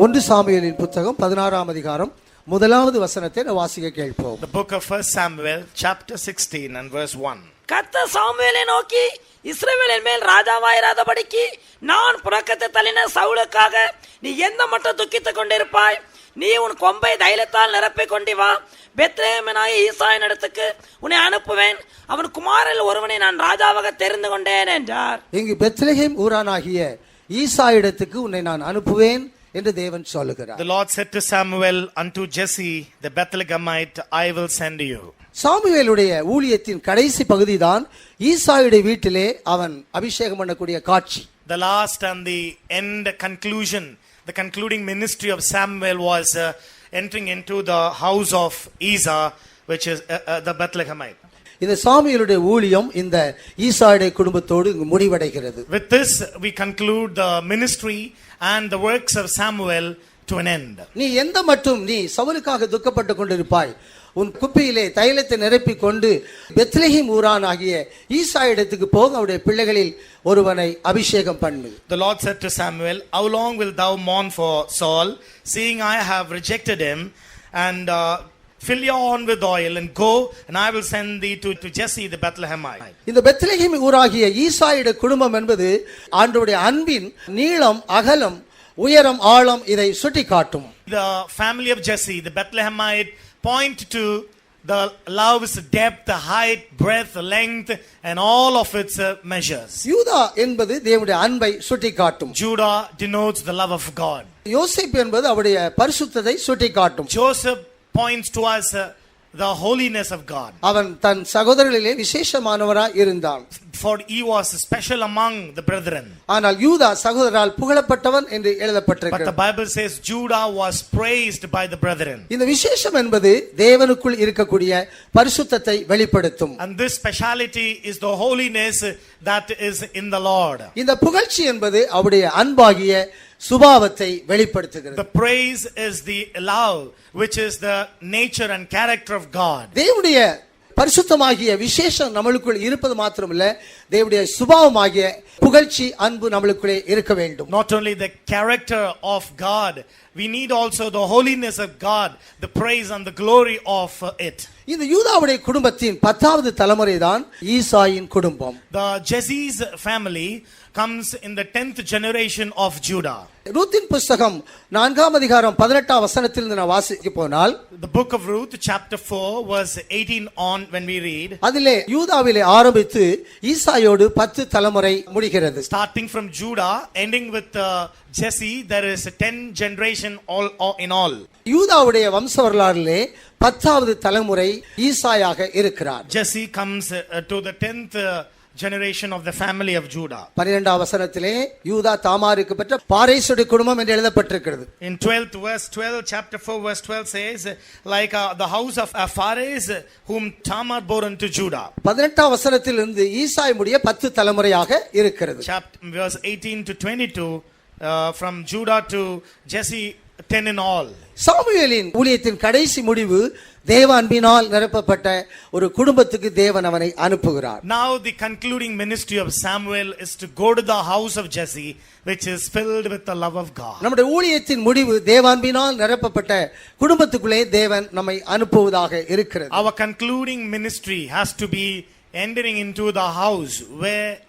ஒன்று சாமுவேலின் புத்தகம் 16ஆம் அதிகாரம் முதலாவது வசனத்தை வாசிக்க கேட்போம். The book of 1 Samuel chapter 16 and verse 1. கர்த்தர் சாமுவேலை நோக்கி, இஸ்ரவேலின் மேல் ராஜாவாயிராதபடிக்கு நான் புறக்கத்தை தள்ளின சவுலுக்காக நீ எந்த மட்டும் துக்கித்துக் கொண்டிருப்பாய்? நீ உன் கொம்பை தைலத்தால் நிரப்பிக் கொண்டு வா. பெத்லெகேமினாகிய ஈசாயின் இடத்துக்கு உன்னை அனுப்புவேன். அவன் குமாரில் ஒருவனை நான் ராஜாவாக தெரிந்து கொண்டேன் என்றார். இங்கு பெத்லெகேம் ஊரானாகிய ஈசாய் இடத்துக்கு உன்னை நான் அனுப்புவேன் என்று தேவன் சொல்லுகிறார். The Lord said to Samuel, unto Jesse the Bethlehemite, I will send you. சாமுவேலுடைய ஊழியத்தின் கடைசி பகுதிதான் ஈசாயுடைய வீட்டிலே அவன் அபிஷேகம் பண்ணக்கூடிய காட்சி. The last and the end conclusion, the concluding ministry of Samuel was entering into the house of Isa, which is the Bethlehemite. இந்த சாமுவேலுடைய ஊழியம் இந்த ஈசாயுடைய குடும்பத்தோடு முடிவடைகிறது. With this we conclude the ministry and the works of Samuel to an end. நீ எந்த மட்டும் நீ சவுலுக்காக துக்கப்பட்டு கொண்டிருப்பாய்? உன் குப்பியிலே தைலத்தை நிரப்பிக் கொண்டு பெத்லெகேம் ஊரானாகிய ஈசாய் இடத்துக்கு போக அவருடைய பிள்ளைகளில் ஒருவனை அபிஷேகம் பண்ணு. The Lord said to Samuel, how long wilt thou mourn for Saul, seeing I have rejected him, and fill your horn with oil and go, and I will send thee to Jesse the Bethlehemite. இந்த Bethlehem ஊராகிய ஈசாயுடைய குடும்பம் என்பது ஆண்டவருடைய அன்பின் நீளம், அகலம், உயரம், ஆழம் இதை சுட்டி காட்டும். The family of Jesse the Bethlehemite point to the love's depth, the height, breadth, length, and all of its measures. யூதா என்பது தேவனுடைய அன்பை சுட்டி காட்டும். Judah denotes the love of God. யோசேப்பு என்பது அவருடைய பரிசுத்தத்தை சுட்டி காட்டும். Joseph points to us the holiness of God. அவன் தன் சகோதரர்களிலே விசேஷமானவராய் இருந்தான். For he was special among the brethren. ஆனால் யூதா சகோதரரால் புகழப்பட்டவன் என்று எழுதப்பட்டிருக்கிறது. But the Bible says Judah was praised by the brethren. இந்த விசேஷம் என்பது தேவனுக்குள் இருக்கக்கூடிய பரிசுத்தத்தை வெளிப்படுத்தும். And this speciality is the holiness that is in the Lord. இந்த புகழ்ச்சி என்பது அவருடைய அன்பாகிய சுபாவத்தை வெளிப்படுத்துகிறது. The praise is the love, which is the nature and character of God. தேவனுடைய பரிசுத்தமாகிய விசேஷம் நம்மளுக்குள் இருப்பது மாத்திரமல்ல, தேவனுடைய சுபாவமாகிய புகழ்ச்சி, அன்பு நம்மளுக்குள்ளே இருக்க வேண்டும். Not only the character of God, we need also the holiness of God, the praise and the glory of it. இந்த யூதாவுடைய குடும்பத்தின் 10வது தலைமுறை தான் ஈசாயின் குடும்பம். The Jesse's family comes in the 10th generation of Judah. ரூத்தின் புத்தகம் 4ஆம் அதிகாரம் 18ஆம் வசனத்திலிருந்து நான் வாசிக்க போனால், The book of Ruth chapter 4 verse 18 on, when we read, அதிலே யூதாவிலே ஆரம்பித்து ஈசாயோடு 10 தலைமுறை முடிகிறது. starting from Judah ending with Jesse, there is 10 generation all in all. யூதாவுடைய வம்ச வரலாறிலே 10வது தலைமுறை ஈசாயாக இருக்கிறார். Jesse comes to the 10th generation of the family of Judah. 12ஆம் வசனத்திலே யூதா தாமாருக்கு பெற்ற பாரேசுடைய குடும்பம் என்று எழுதப்பட்டிருக்கிறது. In 12th verse 12, chapter 4 verse 12 says, like the house of Phares whom Tamar bore unto Judah. 18ஆம் வசனத்திலிருந்து ஈசாய் முடிய 10 தலைமுறையாக இருக்கிறது. Chapter verse 18 to 22, from Judah to Jesse, 10 in all. சாமுவேலின் ஊழியத்தின் கடைசி முடிவு தேவ அன்பினால் நிரப்பப்பட்ட ஒரு குடும்பத்துக்கு தேவன் அவனை அனுப்புகிறார். Now the concluding ministry of Samuel is to go to the house of Jesse, which is filled with the love of God. நம்முடைய ஊழியத்தின் முடிவு தேவ அன்பினால் நிரப்பப்பட்ட குடும்பத்துக்குள்ளே தேவன் நம்மை அனுப்புவதாக இருக்கிறது. Our concluding ministry has to be entering into the house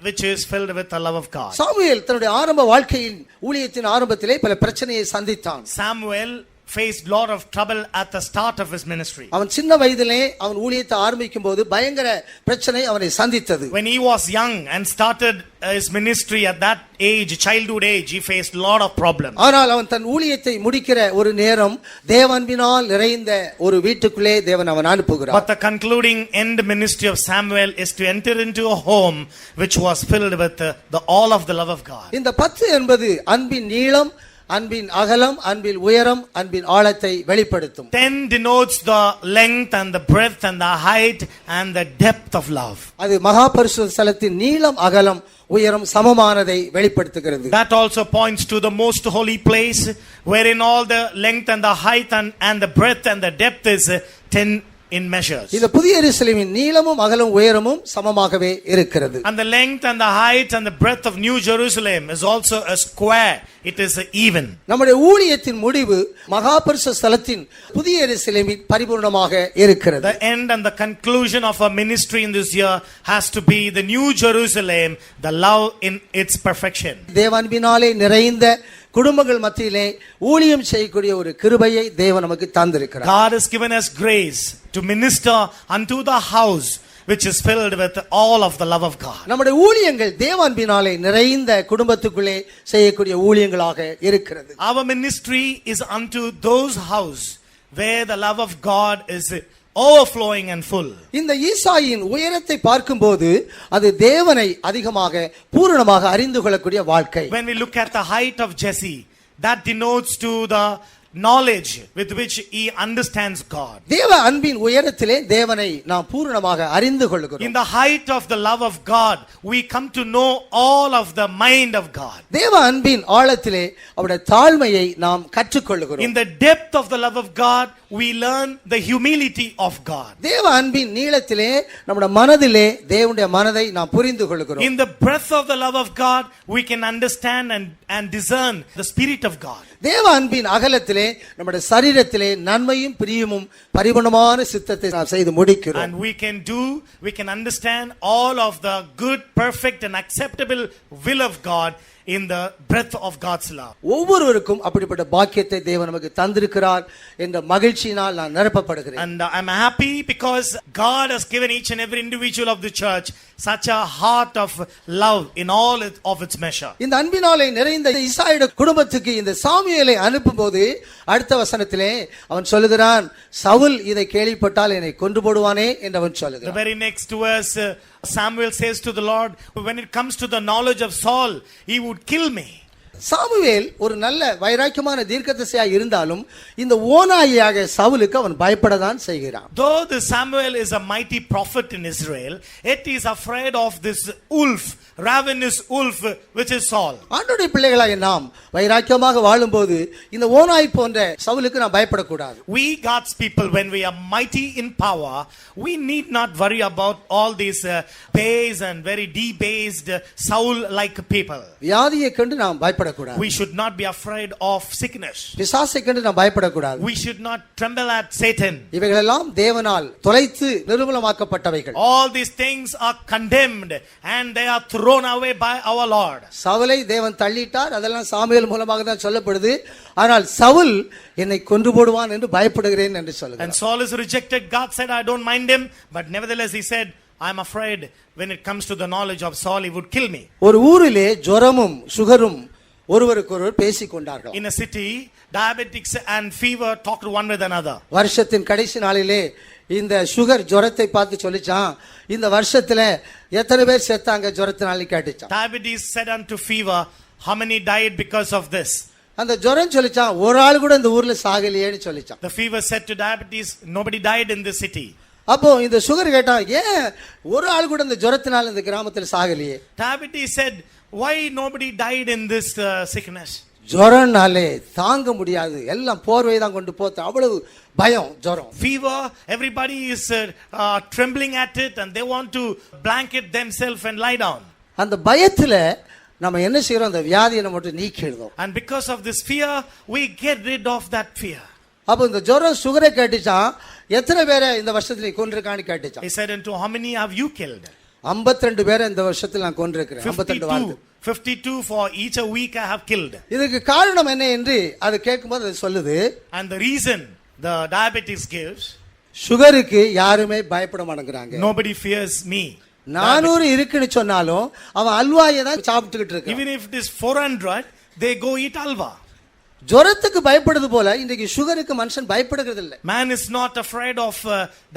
which is filled with the love of God. Samuel தன்னுடைய ஆரம்ப வாழ்க்கையின் ஊழியத்தின் ஆரம்பத்திலே பல பிரச்சனையை சந்தித்தான். Samuel faced lot of trouble at the start of his ministry. அவன் சின்ன வயதிலே அவன் ஊழியத்தை ஆரம்பிக்கும் போது பயங்கர பிரச்சனை அவனை சந்தித்தது. When he was young and started his ministry at that age, childhood age, he faced lot of problems. ஆனால் அவன் தன் ஊழியத்தை முடிக்கிற ஒரு நேரம் தேவஅன்பினால் நிறைந்த ஒரு வீட்டுக்குள்ளே தேவன் அவன் அனுப்புகிறார். But the concluding end ministry of Samuel is to enter into a home which was filled with the all of the love of God. இந்த 10 என்பது அன்பின் நீளம், அன்பின் அகலம், அன்பின் உயரம், அன்பின் ஆழத்தை வெளிப்படுத்தும். 10 denotes the length and the breadth and the height and the depth of love. அது மகா பரிசுத்த ஸ்தலத்தின் நீளம், அகலம், உயரம் சமமானதை வெளிப்படுத்துகிறது. That also points to the most holy place, wherein all the length and the height and the breadth and the depth is 10 in measures. இந்த புதிய எருசலேமின் நீளமும் அகலமும் உயரமும் சமமாகவே இருக்கிறது. And the length and the height and the breadth of New Jerusalem is also a square. It is even. நம்முடைய ஊழியத்தின் முடிவு மகா பரிசுத்த ஸ்தலத்தின் புதிய எருசலேமின் பரிபூர்ணமாக இருக்கிறது. The end and the conclusion of our ministry in this year has to be the New Jerusalem, the love in its perfection. தேவன்பினாலே நிறைந்த குடும்பங்கள் மத்தியிலே ஊழியம் செய்யக்கூடிய ஒரு கிருபையை தேவன் நமக்கு தந்திருக்கிறார். God has given us grace to minister unto the house which is filled with all of the love of God. நம்முடைய ஊழியங்கள் தேவன்பினாலே நிறைந்த குடும்பத்துக்குள்ளே செய்யக்கூடிய ஊழியங்களாக இருக்கிறது. Our ministry is unto those house where the love of God is overflowing and full. இந்த ஈசாயின் உயரத்தை பார்க்கும்போது அது தேவனை அதிகமாக பூரணமாக அறிந்து கொள்ளக்கூடிய வாழ்க்கை. When we look at the height of Jesse, that denotes to the knowledge with which he understands God. தேவ அன்பின் உயரத்திலே தேவனை நாம் பூரணமாக அறிந்து கொள்கிறோம். In the height of the love of God, we come to know all of the mind of God. தேவ அன்பின் ஆழத்திலே அவருடைய தாழ்மையை நாம் கற்றுக்கொள்கிறோம். In the depth of the love of God, we learn the humility of God. தேவ அன்பின் நீளத்திலே நம்முடைய மனதிலே தேவனுடைய மனதை நாம் புரிந்து கொள்கிறோம். In the breadth of the love of God, we can understand and discern the spirit of God. தேவ அன்பின் அகலத்திலே நம்முடைய சரீரத்திலே நன்மையும் பிரியமும் பரிபூர்ணமான சித்தத்தை நாம் செய்து முடிக்கிறோம். And we can understand all of the good, perfect and acceptable will of God in the breadth of God's love. ஒவ்வொருவருக்கும் அப்படிப்பட்ட பாக்கியத்தை தேவன் நமக்கு தந்திருக்கிறார் என்ற மகிழ்ச்சியினால் நான் நிரப்பப்படுகிறேன். And I'm happy because God has given each and every individual of the church such a heart of love in all of its measure. இந்த அன்பினாலே நிறைந்த ஈசாயோட குடும்பத்துக்கு இந்த சாமுவேலை அனுப்பும்போது அடுத்த வசனத்திலே அவன் சொல்லுகிறான், சவுல் இதை கேள்விப்பட்டால் என்னை கொன்று போடுவானே என்று அவன் The சொல்லுகிறான். very next verse, Samuel says to the Lord, when it comes to the knowledge of Saul, he would kill me. Samuel ஒரு நல்ல வைராக்கியமான தீர்க்கதரிசியாக இருந்தாலும் இந்த ஓநாயியாக சவுலுக்கு அவன் பயப்படதான் செய்கிறான். Though the Samuel is a mighty prophet in Israel, yet he is afraid of this wolf, ravenous wolf, which is Saul. ஆண்டவருடைய பிள்ளைகளாகிய நாம் வைராக்கியமாக வாழும்போது இந்த ஓநாய் போன்ற சவுலுக்கு நாம் பயப்படக்கூடாது. We God's people, when we are mighty in power, we need not worry about all these base and very debased Saul-like people. வியாதியை கண்டு நாம் பயப்படக்கூடாது. We should not be afraid of sickness. பிசாசை கண்டு நாம் பயப்படக்கூடாது. We should not tremble at Satan. இவைகளெல்லாம் தேவனால் தொலைத்து நிர்மூலமாக்கப்பட்டவைகள். All these things are condemned and they are thrown away by our Lord. சவுலை தேவன் தள்ளிட்டார், அதெல்லாம் சாமுவேல் மூலமாக தான் சொல்லப்படுது. ஆனால் சவுல் என்னை கொன்று போடுவான் என்று பயப்படுகிறேன் என்று And சொல்லுகிறார். Saul is rejected. God said, I don't mind him. But nevertheless he said, I'm afraid when it comes to the knowledge of Saul, he would kill me. ஒரு ஊரிலே ஜுரமும் சுகரும் ஒருவருக்கொருவர் பேசிக் கொண்டார்கள். In a city, diabetics and fever talked one with another. வருஷத்தின் கடைசி நாளிலே இந்த sugar ஜுரத்தை பார்த்து சொல்லிச்சான், இந்த வருஷத்துல எத்தனை பேர் செத்தாங்க ஜுரத்தினால கேட்டுச்சான். Diabetes said unto fever, how many died because of this? அந்த ஜுரம் சொல்லிச்சான், ஒரு ஆள் கூட இந்த ஊர்ல சாகலையேன்னு சொல்லிச்சான். The fever said to diabetes, nobody died in this city. அப்போ இந்த சுகர் கேட்டான், ஏன் ஒரு ஆள் கூட இந்த ஜுரத்தினால இந்த கிராமத்துல சாகலையே? Diabetes said, why nobody died in this sickness? ஜுரம்னாலே தாங்க முடியாது, எல்லாம் போர்வை தான் கொண்டு போத்து, அவ்வளவு பயம் ஜுரம். Fever, everybody is trembling at it and they want to blanket themselves and lie down. அந்த பயத்துல நம்ம என்ன செய்யறோம், அந்த வியாதியை நம்ம மட்டும் நீக்கிடுறோம். And because of this fear, we get rid of that fear. அப்போ இந்த ஜுரம் சுகரை கேட்டுச்சான், எத்தனை பேரை இந்த வருஷத்துல கொண்டிருக்கான்னு கேட்டுச்சான். He said, unto how many have you killed? 52 பேரை இந்த வருஷத்துல நான் கொண்டிருக்கிறேன். 52 for each a week I have killed. இதுக்கு காரணம் என்ன என்று அது கேட்கும்போது அது சொல்லுது, And the reason the diabetes gives, சுகருக்கு யாருமே பயப்பட மாட்டேங்கிறாங்க. nobody fears me. 400 இருக்குன்னு சொன்னாலும் அவன் அல்வாயை தான் சாப்பிட்டுக்கிட்டு இருக்கான். Even if it is 400, they go eat alva. ஜுரத்துக்கு பயப்படுது போல இன்றைக்கு சுகருக்கு மனுஷன் பயப்படுகிறது இல்லை. Man is not afraid of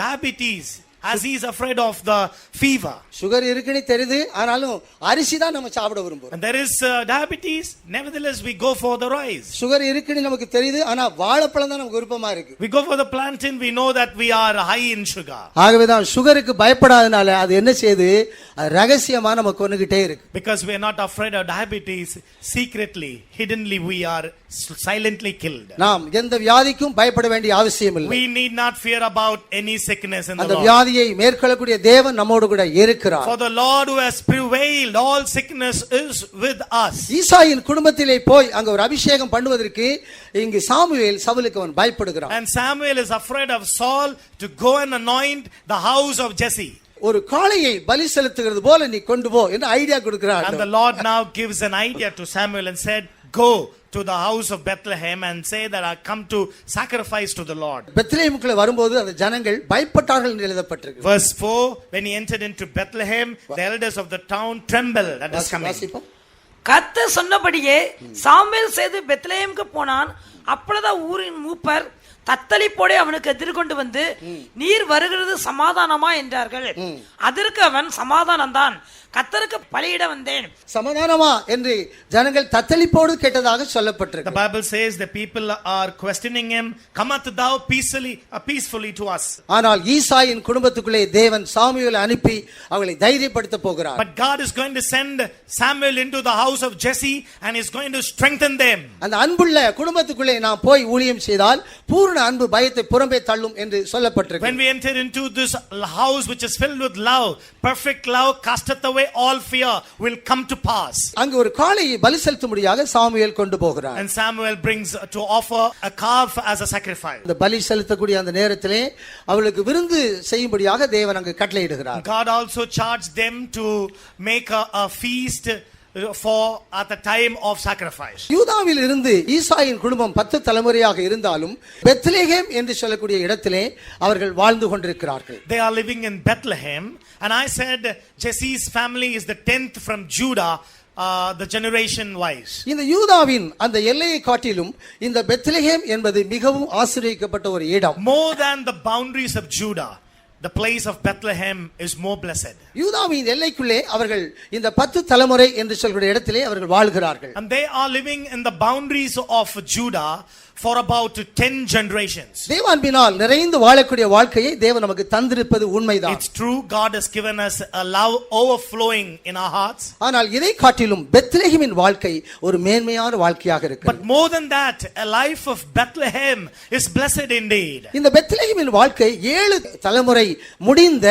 diabetes as he is afraid of the fever. Sugar இருக்குன்னு தெரியுது, ஆனாலும் அரிசி தான் நம்ம சாப்பிட விரும்புறோம். And there is diabetes, nevertheless we go for the rice. Sugar இருக்குன்னு நமக்கு தெரியுது, ஆனா வாழைப்பழம் தான் நமக்கு விருப்பமா இருக்கு. We go for the plantain, we know that we are high in sugar. ஆகவே தான் சுகருக்கு பயப்படாதனால அது என்ன செய்யுது, அது ரகசியமா நம்ம கொன்னுகிட்டே இருக்கு. Because we are not afraid of diabetes, secretly, hiddenly we are silently killed. நாம் எந்த வியாதிக்கும் பயப்பட வேண்டிய அவசியம் இல்லை. We need not fear about any sickness in the அந்த Lord. வியாதியை மேற்கொள்ளக்கூடிய தேவன் நம்மோடு கூட இருக்கிறார். For the Lord who has prevailed all sickness is with us. ஈசாயின் குடும்பத்திலே போய் அங்க ஒரு அபிஷேகம் பண்ணுவதற்கு இங்கு சாமுவேல் சவுலுக்கு அவன் பயப்படுகிறான். And Samuel is afraid of Saul to go and anoint the house of Jesse. ஒரு காளையை பலி செலுத்துகிறது போல நீ கொண்டு போ என்று ஐடியா கொடுக்கிறார். And the Lord now gives an idea to Samuel and said, go to the house of Bethlehem and say that I come to sacrifice to the Lord. பெத்லெஹேமுக்குள்ள வரும்போது அந்த ஜனங்கள் பயப்பட்டார்கள் என்று எழுதப்பட்டிருக்கு. Verse 4, when he entered into Bethlehem, the elders of the town trembled at his coming. கர்த்தர் சொன்னபடியே Samuel செய்து பெத்லெஹேமுக்கு போனான். அப்பொழுது ஊரின் மூப்பர் தத்தளிப்போடு அவனுக்கு எதிர்கொண்டு வந்து, நீர் வருகிறது சமாதானமா என்றார்கள். அதற்கு அவன், சமாதானம் தான், கர்த்தருக்கு பலியிட வந்தேன். சமாதானமா என்று ஜனங்கள் தத்தளிப்போடு கேட்டதாக சொல்லப்பட்டிருக்கு. The Bible says the people are questioning him, cometh thou peacefully to us. ஆனால் ஈசாயின் குடும்பத்துக்குள்ளே தேவன் சாமுவேலை அனுப்பி அவங்களை தைரியப்படுத்த போகிறார். But God is going to send Samuel into the house of Jesse and is going to strengthen them. அந்த அன்புள்ள குடும்பத்துக்குள்ளே நாம் போய் ஊழியம் செய்தால் பூர்ண அன்பு பயத்தை புறம்பே தள்ளும் என்று சொல்லப்பட்டிருக்கு. When we enter into this house which is filled with love, perfect love casteth away all fear will come to pass. அங்கு ஒரு காளையை பலி செலுத்தும்படியாக சாமுவேல் கொண்டு போகிறார். And Samuel brings to offer a calf as a sacrifice. அந்த பலி செலுத்தக்கூடிய அந்த நேரத்திலே அவளுக்கு விருந்து செய்யும்படியாக தேவன் அங்கு கட்டளையிடுகிறார். God also charged them to make a feast for at the time of sacrifice. யூதாவில் இருந்து ஈசாயின் குடும்பம் 10 தலைமுறையாக இருந்தாலும் பெத்லெஹேம் என்று சொல்லக்கூடிய இடத்திலே அவர்கள் வாழ்ந்து கொண்டிருக்கிறார்கள். They are living in Bethlehem, and I said Jesse's family is the 10th from Judah, the generation wise. இந்த யூதாவின் அந்த எல்லையை காட்டிலும் இந்த பெத்லெஹேம் என்பது மிகவும் ஆசீர்வதிக்கப்பட்ட ஒரு இடம். More than the boundaries of Judah, the place of Bethlehem is more blessed. யூதாவின் எல்லைக்குள்ளே அவர்கள் இந்த 10 தலைமுறை என்று சொல்லக்கூடிய இடத்திலே அவர்கள் வாழ்கிறார்கள். And they are living in the boundaries of Judah for about 10 generations. தேவன்பினால் நிறைந்து வாழக்கூடிய வாழ்க்கையை தேவன் நமக்கு தந்திருப்பது உண்மைதான். It's true, God has given us a love overflowing in our hearts. ஆனால் இதை காட்டிலும் பெத்லெஹேமின் வாழ்க்கை ஒரு மேன்மையான வாழ்க்கையாக இருக்கிறது. But more than that, a life of Bethlehem is blessed indeed. இந்த பெத்லெஹேமின் வாழ்க்கை 7 தலைமுறை முடிந்த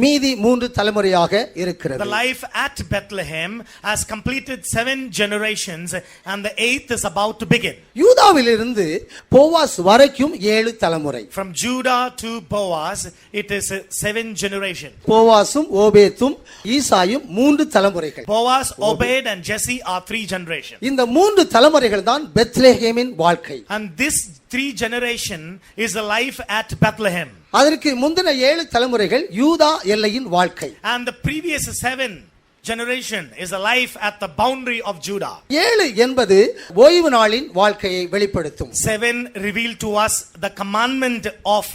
மீதி 3 தலைமுறையாக இருக்கிறது. The life at Bethlehem has completed 7 generations and the 8th is about to begin. யூதாவிலிருந்து போவாஸ் வரைக்கும் 7 தலைமுறை. From Judah to Boaz, it is 7 generations. போவாசும் ஓபேத்தும் ஈசாயும் 3 தலைமுறைகள். Boaz, Obed and Jesse are 3 generations. இந்த 3 தலைமுறைகள் தான் பெத்லெஹேமின் வாழ்க்கை. And this 3 generation is a life at Bethlehem. அதற்கு முந்தின 7 தலைமுறைகள் யூதா எல்லையின் வாழ்க்கை. And the previous 7 generation is a life at the boundary of Judah. 7 என்பது ஓய்வு நாளின் வாழ்க்கையை வெளிப்படுத்தும். 7 reveal to us the commandment of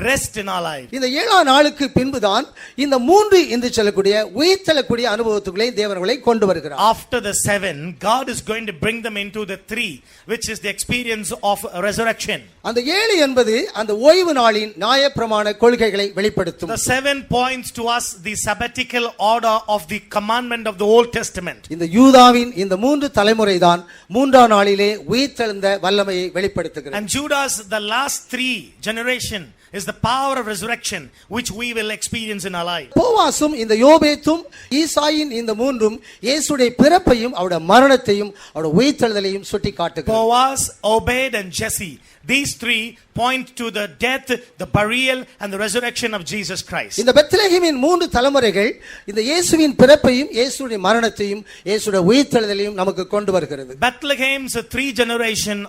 rest in our life. இந்த 7ஆம் நாளுக்கு பின்புதான் இந்த 3 என்று சொல்லக்கூடிய உயிர்த்தெழக்கூடிய அனுபவத்துக்குள்ளே தேவர்களை கொண்டு வருகிறார். After the 7, God is going to bring them into the 3, which is the experience of resurrection. அந்த 7 என்பது அந்த ஓய்வு நாளின் நியாயப்பிரமாண கொள்கைகளை வெளிப்படுத்தும். The 7 points to us the sabbatical order of the commandment of the Old Testament. இந்த யூதாவின் இந்த 3 தலைமுறை தான் 3ஆம் நாளிலே உயிர்த்தெழுந்த வல்லமையை வெளிப்படுத்துகிறது. And Judah's the last 3 generation is the power of resurrection which we will experience in our life. போவாசும் இந்த யோபேத்தும் ஈசாயின் இந்த 3ம் இயேசுடைய பிறப்பையும் அவருடைய மரணத்தையும் அவருடைய உயிர்த்தெழுதலையும் சுட்டிக்காட்டுகிறது. Boaz, Obed and Jesse, these 3 point to the death, the burial and the resurrection of Jesus Christ. இந்த பெத்லெஹேமின் 3 தலைமுறைகள் இந்த இயேசுவின் பிறப்பையும் இயேசுடைய மரணத்தையும் இயேசுடைய உயிர்த்தெழுதலையும் நமக்கு கொண்டு வருகிறது. Bethlehem's 3 generation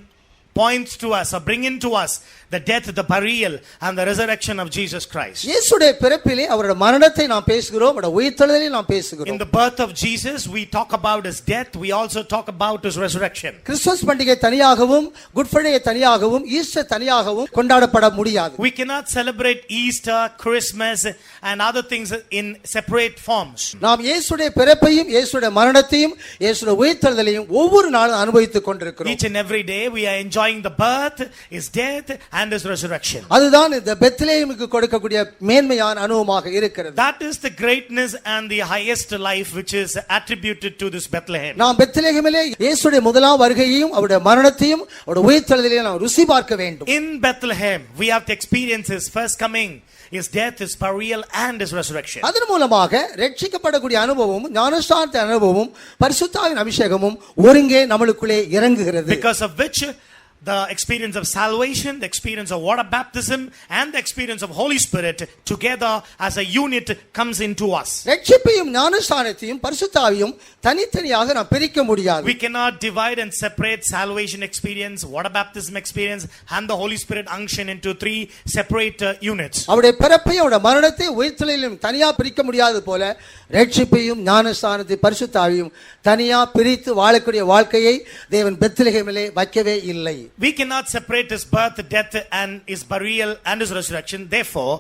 points to us or bring into us the death, the burial and the resurrection of Jesus Christ. இயேசுடைய பிறப்பிலே அவருடைய மரணத்தை நாம் பேசுகிறோம், அவருடைய உயிர்த்தெழுதலை நாம் In பேசுகிறோம். the birth of Jesus, we talk about his death, we also talk about his resurrection. Christmas பண்டிகை தனியாகவும், குட் ஃப்ரைடே தனியாகவும், ஈஸ்டர் தனியாகவும் கொண்டாடப்பட முடியாது. We cannot celebrate Easter, Christmas and other things in separate forms. நாம் இயேசுடைய பிறப்பையும், இயேசுடைய மரணத்தையும், இயேசுடைய உயிர்த்தெழுதலையும் ஒவ்வொரு நாளும் அனுபவித்துக் கொண்டிருக்கிறோம். Each and every day we are enjoying the birth, his death and his resurrection. அதுதான் இந்த பெத்லெஹேமுக்கு கொடுக்கக்கூடிய மேன்மையான அனுபவமாக இருக்கிறது. That is the greatness and the highest life which is attributed to this Bethlehem. நாம் பெத்லெஹேமிலே இயேசுடைய முதலாம் வருகையையும், அவருடைய மரணத்தையும், அவருடைய உயிர்த்தெழுதலையும் நாம் ருசி பார்க்க வேண்டும். In Bethlehem we have to experience his first coming, his death, his burial and his resurrection. அதன் மூலமாக ரட்சிக்கப்படக்கூடிய அனுபவமும், ஞானஸ்நானத்தின் அனுபவமும், பரிசுத்தாவின் அபிஷேகமும் ஒருங்கே நம்மளுக்குள்ளே இறங்குகிறது. Because of which the experience of salvation, the experience of water baptism and the experience of Holy Spirit together as a unit comes into us. ரட்சிப்பையும் ஞானஸ்நானத்தையும் பரிசுத்தாவியும் தனித்தனியாக நாம் பிரிக்க முடியாது. We cannot divide and separate salvation experience, water baptism experience and the Holy Spirit unction into three separate units. அவருடைய பிறப்பையும் அவருடைய மரணத்தை உயிர்த்தெழுதலையும் தனியா பிரிக்க முடியாது போல ரட்சிப்பையும் ஞானஸ்நானத்தை பரிசுத்தாவியும் தனியா பிரித்து வாழக்கூடிய வாழ்க்கையை தேவன் பெத்லெஹேமிலே வைக்கவே இல்லை. We cannot separate his birth, death and his burial and his resurrection. Therefore,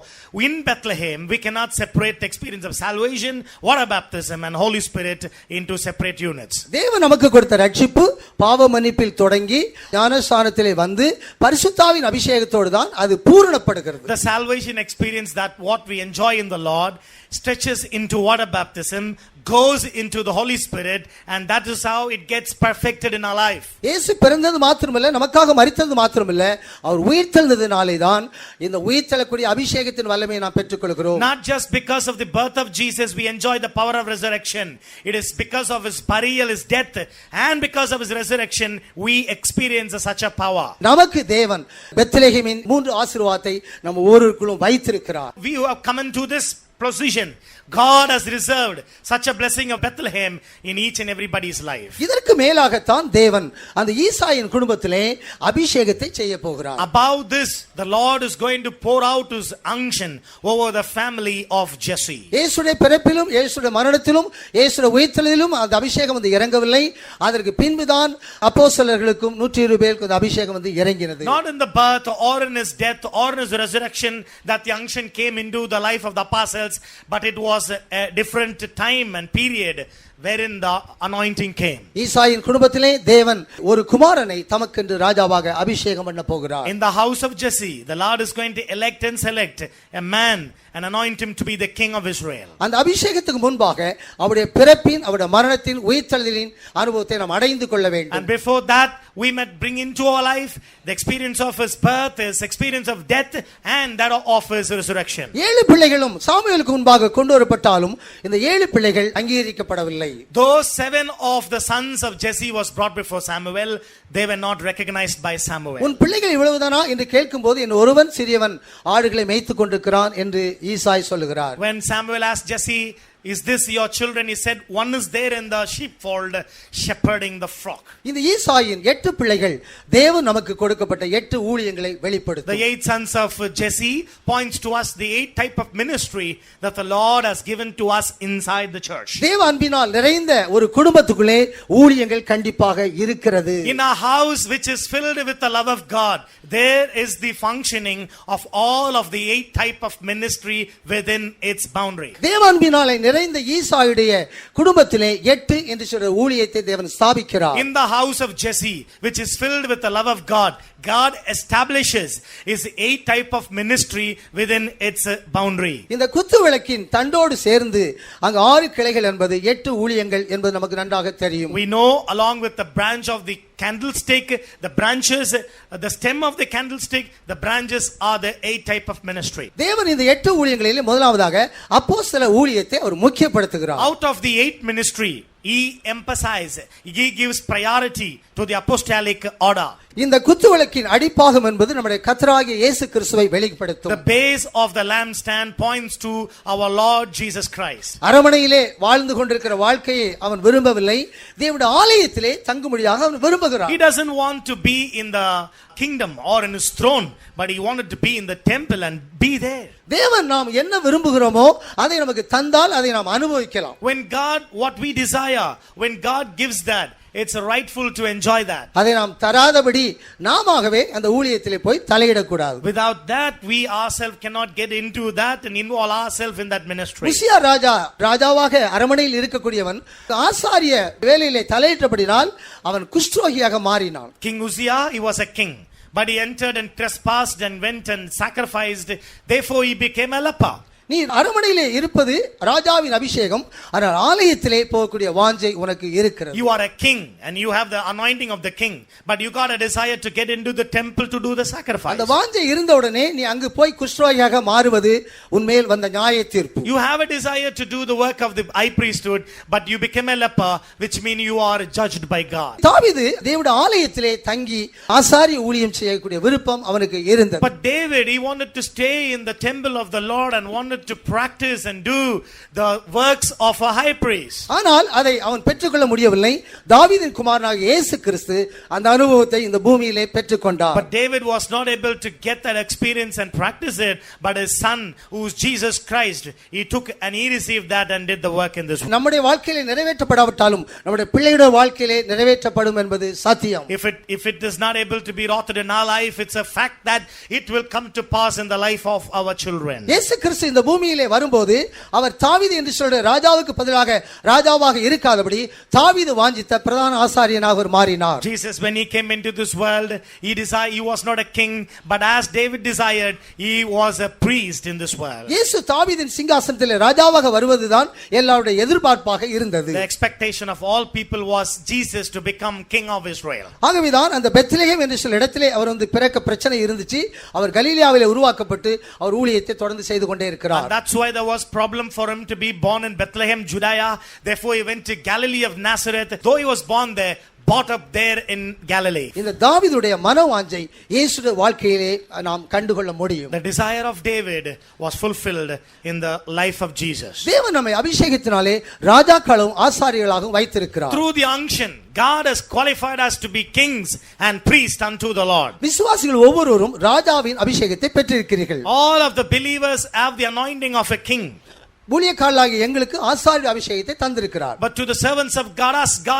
in Bethlehem, we cannot separate the experience of salvation, water baptism and Holy Spirit into separate units. தேவன் நமக்கு கொடுத்த ரட்சிப்பு பாவ மன்னிப்பில் தொடங்கி ஞானஸ்நானத்திலே வந்து பரிசுத்தாவின் அபிஷேகத்தோடு தான் அது பூரணப்படுகிறது. The salvation experience that what we enjoy in the Lord stretches into water baptism, goes into the Holy Spirit and that is how it gets perfected in our life. இயேசு பிறந்தது மாத்திரமல்ல, நமக்காக மரித்தது மாத்திரமல்ல, அவர் உயிர்த்தெழுந்ததினாலே தான் இந்த உயிர்த்தெழக்கூடிய அபிஷேகத்தின் வல்லமையை நாம் பெற்றுக்கொள்கிறோம். Not just because of the birth of Jesus we enjoy the power of resurrection. It is because of his burial, his death and because of his resurrection we experience such a power. நமக்கு தேவன் பெத்லெஹேமின் 3 ஆசீர்வாதத்தை நம்ம ஒவ்வொருவருக்குள்ளும் வைத்திருக்கிறார். We who have come into this position, God has reserved such a blessing of Bethlehem in each and everybody's life. இதற்கு மேலாகத்தான் தேவன் அந்த ஈசாயின் குடும்பத்திலே அபிஷேகத்தை செய்ய போகிறார். Above this, the Lord is going to pour out his unction over the family of Jesse. இயேசுடைய பிறப்பிலும், இயேசுடைய மரணத்திலும், இயேசுடைய உயிர்த்தெழுதலிலும் அந்த அபிஷேகம் வந்து இறங்கவில்லை. அதற்கு பின்புதான் அப்போஸ்தலர்களுக்கும் 120 பேருக்கு அந்த அபிஷேகம் வந்து இறங்கினது. Not in the birth or in his death or in his resurrection that the unction came into the life of the apostles, but it was a different time and period wherein the anointing came. ஈசாயின் குடும்பத்திலே தேவன் ஒரு குமாரனை தமக்கென்று ராஜாவாக அபிஷேகம் பண்ண போகிறார். In the house of Jesse, the Lord is going to elect and select a man and anoint him to be the king of Israel. அந்த அபிஷேகத்துக்கு முன்பாக அவருடைய பிறப்பின், அவருடைய மரணத்தின், உயிர்த்தெழுதலின் அனுபவத்தை நாம் அடைந்து கொள்ள வேண்டும். And before that we might bring into our life the experience of his birth, his experience of death and that of his resurrection. 7 பிள்ளைகளும் சாமுவேலுக்கு முன்பாக கொண்டு வரப்பட்டாலும் இந்த 7 பிள்ளைகள் அங்கீகரிக்கப்படவில்லை. Those 7 of the sons of Jesse was brought before Samuel, they were not recognized by Samuel. உன் பிள்ளைகள் இவ்வளவுதானா என்று கேட்கும்போது என் ஒருவன் சிறியவன் ஆடுகளை மேய்த்துக் கொண்டிருக்கிறான் என்று ஈசாய் சொல்லுகிறார். When Samuel asked Jesse, is this your children? He said, one is there in the sheepfold shepherding the flock. இந்த ஈசாயின் 8 பிள்ளைகள் தேவன் நமக்கு கொடுக்கப்பட்ட 8 ஊழியங்களை வெளிப்படுத்தும். The 8 sons of Jesse points to us the 8 type of ministry that the Lord has given to us inside the church. தேவ அன்பினால் நிறைந்த ஒரு குடும்பத்துக்குள்ளே ஊழியங்கள் கண்டிப்பாக இருக்கிறது. In a house which is filled with the love of God, there is the functioning of all of the 8 type of ministry within its boundary. தேவ அன்பினாலே நிறைந்த ஈசாயுடைய குடும்பத்திலே 8 என்று சொல்ற ஊழியத்தை தேவன் ஸ்தாபிக்கிறார். In the house of Jesse, which is filled with the love of God, God establishes his 8 type of ministry within its boundary. இந்த குத்து விளக்கின் தண்டோடு சேர்ந்து அங்க 6 கிளைகள் என்பது 8 ஊழியங்கள் என்பது நமக்கு நன்றாக தெரியும். We know along with the branch of the candlestick, the branches, the stem of the candlestick, the branches are the 8 type of ministry. தேவன் இந்த 8 ஊழியங்களிலே முதலாவதாக அப்போஸ்தல ஊழியத்தை அவர் முக்கியப்படுத்துகிறார். Out of the 8 ministry, he emphasizes, he gives priority to the apostolic order. இந்த குத்துவிளக்கின் அடிப்பாகம் என்பது நம்முடைய கர்த்தராகிய இயேசு கிறிஸ்துவை வெளிப்படுத்தும். The base of the lampstand points to our Lord Jesus Christ. அரமனையிலே வாழ்ந்து கொண்டிருக்கிற வாழ்க்கையை அவன் விரும்பவில்லை, தேவனுடைய ஆலயத்திலே தங்கும்படியாக அவன் விரும்புகிறான். He doesn't want to be in the kingdom or in his throne, but he wanted to be in the temple and be there. தேவன் நாம் என்ன விரும்புகிறோமோ அதை நமக்கு தந்தால் அதை நாம் அனுபவிக்கலாம். When God, what we desire, when God gives that, it's rightful to enjoy that. அதை நாம் தராதபடி நாமவே அந்த ஊழியத்திலே போய் தலையிடக்கூடாது. Without that, we ourselves cannot get into that and involve ourselves in that ministry. உசியா ராஜாவாக அரமனையில் இருக்கக்கூடியவன் ஆசாரிய வேலையிலே தலையிட்டபடினால் அவன் குஷ்டரோகியாக மாறினான். King Uzziah, he was a king, but he entered and trespassed and went and sacrificed. Therefore, he became a leper. நீ அரமனையிலே இருப்பது ராஜாவின் அபிஷேகம், ஆனால் ஆலயத்திலே போகக்கூடிய வாஞ்சை உனக்கு இருக்கிறது. You are a king and you have the anointing of the king, but you got a desire to get into the temple to do the sacrifice. அந்த வாஞ்சை இருந்தவுடனே நீ அங்கு போய் குஷ்டரோகியாக மாறுவது உன்மேல் வந்த நியாய தீர்ப்பு. You have a desire to do the work of the high priesthood, but you become a leper, which means you are judged by God. தாவீது தேவனுடைய ஆலயத்திலே தங்கி ஆசாரிய ஊழியம் செய்யக்கூடிய விருப்பம் அவனுக்கு இருந்தது. But David, he wanted to stay in the temple of the Lord and wanted to practice and do the works of a high priest. ஆனால் அதை அவன் பெற்றுக்கொள்ள முடியவில்லை. தாவீதின் குமாரனாகிய இயேசு கிறிஸ்து அந்த அனுபவத்தை இந்த பூமியிலே பெற்றுக்கொண்டார். But David was not able to get that experience and practice it, but his son, who is Jesus Christ, he took and he received that and did the work in this world. நம்முடைய வாழ்க்கையிலே நிறைவேற்றப்படாவிட்டாலும் நம்முடைய பிள்ளைகளுடைய வாழ்க்கையிலே நிறைவேற்றப்படும் என்பது சத்தியம். If it is not able to be wrought in our life, it's a fact that it will come to pass in the life of our children. இயேசு கிறிஸ்து இந்த பூமியிலே வரும்போது அவர் தாவீது என்று சொல்ற ராஜாவுக்கு பதிலாக ராஜாவாக இருக்காதபடி தாவீது வாஞ்சித்த பிரதான ஆசாரியனாக அவர் மாறினார். Jesus, when he came into this world, he was not a king, but as David desired, he was a priest in this world. இயேசு தாவீதின் சிங்காசனத்திலே ராஜாவாக வருவதுதான் எல்லாருடைய எதிர்பார்ப்பாக இருந்தது. The expectation of all people was Jesus to become king of Israel. ஆகவேதான் அந்த Bethlehem என்ற சில இடத்திலே அவர் வந்து பிறக்க பிரச்சனை இருந்துச்சு. அவர் கலிலேயாவிலே உருவாக்கப்பட்டு அவர் ஊழியத்தை தொடர்ந்து செய்து கொண்டே இருக்கிறார். And that's why there was problem for him to be born in Bethlehem, Judea. Therefore he went to Galilee of Nazareth. Though he was born there, brought up there in Galilee. இந்த தாவீதுடைய மனவாஞ்சை இயேசுவின் வாழ்க்கையிலே நாம் கண்டுகொள்ள முடியும். The desire of David was fulfilled in the life of Jesus. தேவன் நம்மை அபிஷேகத்தினாலே ராஜாக்களும் ஆசாரியர்களாகவும் வைத்திருக்கிறார். Through the unction, God has qualified us to be kings and priests unto the Lord. விசுவாசிகள் ஒவ்வொருவரும் ராஜாவின் அபிஷேகத்தை பெற்றிருக்கிறீர்கள். All of the believers have the anointing of a king. ஊழியக்காரர்களாகிய எங்களுக்கு ஆசாரிய அபிஷேகத்தை தந்திருக்கிறார். But to the servants of God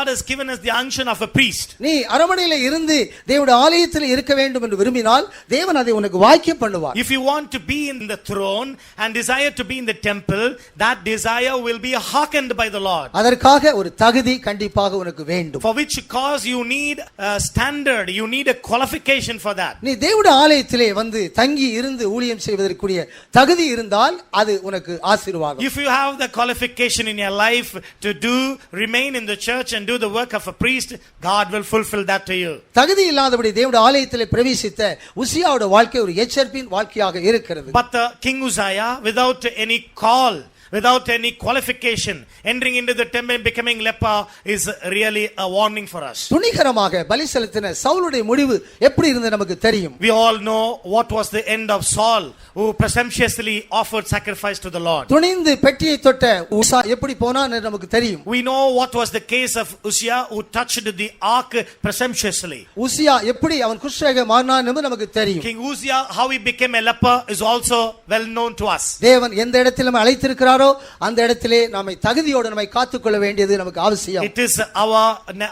has given us the unction of a priest. நீ அரமனையிலே இருந்து தேவனுடைய ஆலயத்தில் இருக்க வேண்டும் என்று விரும்பினால் தேவன் அதை உனக்கு வாக்கியம் பண்ணுவார். If you want to be in the throne and desire to be in the temple, that desire will be hearkened by the Lord. அதற்காக ஒரு தகுதி கண்டிப்பாக உனக்கு வேண்டும். For which cause you need a standard, you need a qualification for that. நீ தேவனுடைய ஆலயத்திலே வந்து தங்கி இருந்து ஊழியம் செய்வதற்குரிய தகுதி இருந்தால் அது உனக்கு ஆசீர்வாதம். If you have the qualification in your life to remain in the church and do the work of a priest, God will fulfill that to you. தகுதி இல்லாதபடி தேவனுடைய ஆலயத்திலே பிரவேசித்த உசியாவுடைய வாழ்க்கை ஒரு எச்சரிப்பின் வாழ்க்கையாக இருக்கிறது. But the King Uzziah, without any call, without any qualification, entering into the temple and becoming leper is really a warning for us. துணிகரமாக பலி செலுத்தின சவுலுடைய முடிவு எப்படி இருந்தது நமக்கு தெரியும். We all know what was the end of Saul, who presumptuously offered sacrifice to the Lord. துணிந்து பெட்டியை தொட்ட உசா எப்படி போனான்னு நமக்கு தெரியும். We know what was the case of Uzziah, who touched the ark presumptuously. உசியா எப்படி அவன் குஷ்டரோகியாக மாறினான் என்பது நமக்கு தெரியும். King Uzziah, how he became a leper is also well known to us. தேவன் எந்த இடத்தில் நம்மை அழைத்திருக்கிறாரோ அந்த இடத்திலே நாமை தகுதியோடு நம்மை காத்துக்கொள்ள வேண்டியது நமக்கு அவசியம். It is our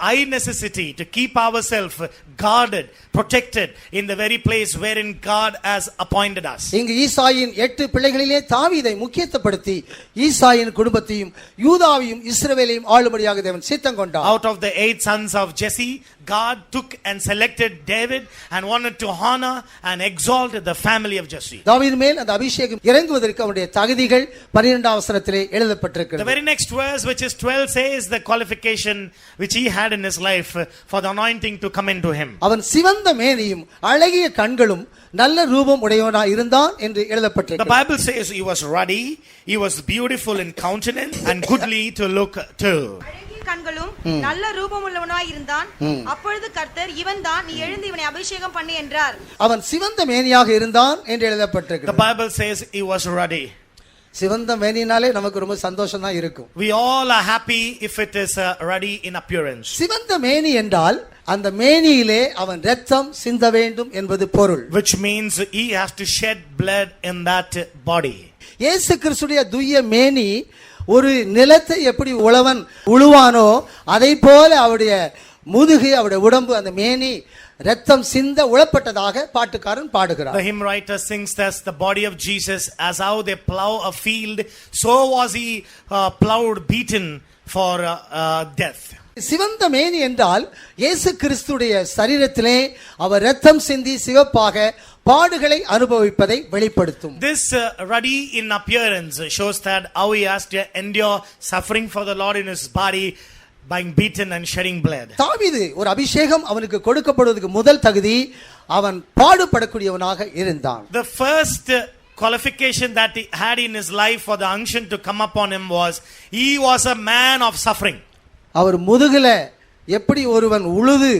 high necessity to keep ourselves guarded, protected in the very place wherein God has appointed us. இங்கு ஈசாயின் 8 பிள்ளைகளிலே தாவீதை முக்கியத்துவப்படுத்தி ஈசாயின் குடும்பத்தையும் யூதாவையும் இஸ்ரவேலையும் ஆளும்படியாக தேவன் சித்தம் கொண்டார். Out of the 8 sons of Jesse, God took and selected David and wanted to honor and exalt the family of Jesse. தாவீது மேல் அந்த அபிஷேகம் இறங்குவதற்கு அவருடைய தகுதிகள் 12ஆம் வசனத்திலே எழுதப்பட்டிருக்கிறது. The very next verse, which is 12, says the qualification which he had in his life for the anointing to come into him. அவன் சிவந்த மேனியும் அழகிய கண்களும் நல்ல ரூபம் உடையவனாய் இருந்தான் என்று எழுதப்பட்டிருக்கிறது. The Bible says he was ruddy, he was beautiful in countenance and goodly to look to. அழகிய கண்களும் நல்ல ரூபமுள்ளவனாய் இருந்தான். அப்பொழுது கர்த்தர், இவன் தான், நீ எழுந்து இவனை அபிஷேகம் பண்ணு என்றார். அவன் சிவந்த மேனியாக இருந்தான் என்று The எழுதப்பட்டிருக்கிறது. Bible says he was ruddy. சிவந்த மேனினாலே நமக்கு ரொம்ப சந்தோஷம் தான் இருக்கும். We all are happy if it is ruddy in appearance. சிவந்த மேனி என்றால் அந்த மேனியிலே அவன் இரத்தம் சிந்த வேண்டும் என்பது பொருள். Which means he has to shed blood in that body. இயேசு கிறிஸ்துடைய துய்ய மேனி ஒரு நிலத்தை எப்படி உழவன் உழுவானோ அதை போல அவருடைய முதுகு, அவருடைய உடம்பு, அந்த மேனி இரத்தம் சிந்த உழப்பட்டதாக பாட்டுக்காரன் பாடுகிறார். The hymn writer sings that the body of Jesus, as how they plow a field, so was he plowed, beaten for death. சிவந்த மேனி என்றால் இயேசு கிறிஸ்துடைய சரீரத்திலே அவர் இரத்தம் சிந்தி சிவப்பாக பாடுகளை அனுபவிப்பதை வெளிப்படுத்தும். This ruddy in appearance shows that how he has to endure suffering for the Lord in his body, being beaten and shedding blood. தாவீது ஒரு அபிஷேகம் அவனுக்கு கொடுக்கப்படுவதற்கு முதல் தகுதி அவன் பாடுபடக்கூடியவனாக இருந்தான். The first qualification that he had in his life for the unction to come upon him was he was a man of suffering. அவர் முதுகுல எப்படி ஒருவன் உழுது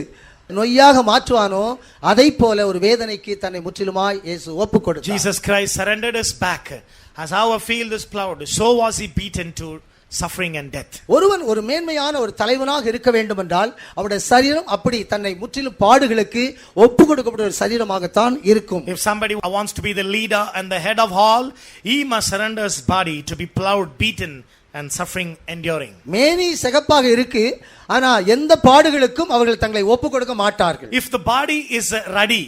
நொய்யாக மாற்றுவானோ அதை போல ஒரு வேதனைக்கு தன்னை முற்றிலுமாய் இயேசு ஒப்புக் கொடுத்தார். Jesus Christ surrendered his back, as how a field is plowed, so was he beaten to suffering and death. ஒருவன் ஒரு மேன்மையான ஒரு தலைவனாக இருக்க வேண்டும் என்றால் அவருடைய சரீரம் அப்படி தன்னை முற்றிலும் பாடுகளுக்கு ஒப்புக் கொடுக்கப்பட்ட ஒரு சரீரமாகத்தான் இருக்கும். If somebody wants to be the leader and the head of all, he must surrender his body to be plowed, beaten and suffering, enduring. மேனி சிகப்பாக இருக்கு, ஆனா எந்த பாடுகளுக்கும் அவர்கள் தங்களை ஒப்புக் கொடுக்க மாட்டார்கள். If the body is ruddy,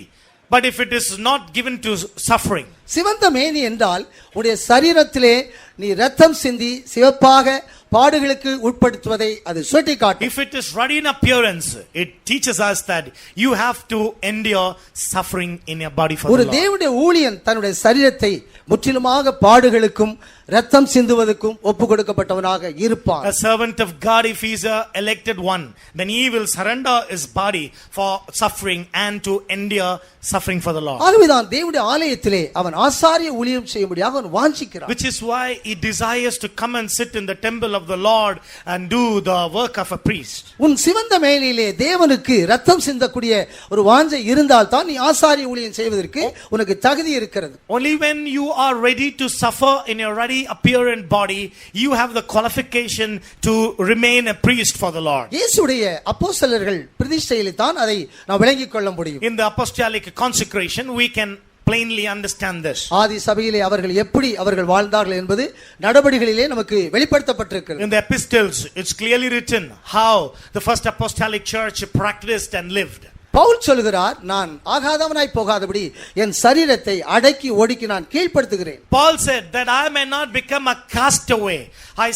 but if it is not given to suffering. சிவந்த மேனி என்றால் உடைய சரீரத்திலே நீ இரத்தம் சிந்தி சிவப்பாக பாடுகளுக்கு உட்படுத்துவதை அது சுட்டிக்காட்டும். If it is ruddy in appearance, it teaches us that you have to endure suffering in your body for the ஒரு Lord. தேவனுடைய ஊழியன் தன்னுடைய சரீரத்தை முற்றிலுமாக பாடுகளுக்கும் இரத்தம் சிந்துவதற்கும் ஒப்புக் கொடுக்கப்பட்டவனாக இருப்பான். A servant of God, if he is a elected one, then he will surrender his body for suffering and to endure suffering for the Lord. ஆகவேதான் தேவனுடைய ஆலயத்திலே அவன் ஆசாரிய ஊழியம் செய்யும்படியாக அவன் வாஞ்சிக்கிறான். Which is why he desires to come and sit in the temple of the Lord and do the work of a priest. உன் சிவந்த மேனியிலே தேவனுக்கு இரத்தம் சிந்தக்கூடிய ஒரு வாஞ்சை இருந்தால் தான் நீ ஆசாரிய ஊழியம் செய்வதற்கு உனக்கு தகுதி இருக்கிறது. Only when you are ready to suffer in your ruddy apparent body, you have the qualification to remain a priest for the Lord. இயேசுடைய அப்போஸ்தலர்கள் பிரதிஷ்டையிலே தான் அதை நாம் விளங்கிக் கொள்ள முடியும். In the apostolic consecration, we can plainly understand this. ஆதி சபையிலே அவர்கள் எப்படி அவர்கள் வாழ்ந்தார்கள் என்பது நடபடிகளிலே நமக்கு வெளிப்படுத்தப்பட்டிருக்கிறது. In the epistles, it's clearly written how the first apostolic church practiced and lived. Pavul சொல்கிறார், நான் ஆகாதவனாய் போகாதபடி என் சரீரத்தை அடக்கி ஒடுக்கி நான் கீழ்ப்படுத்துகிறேன். Paul said that I may not become a castaway. I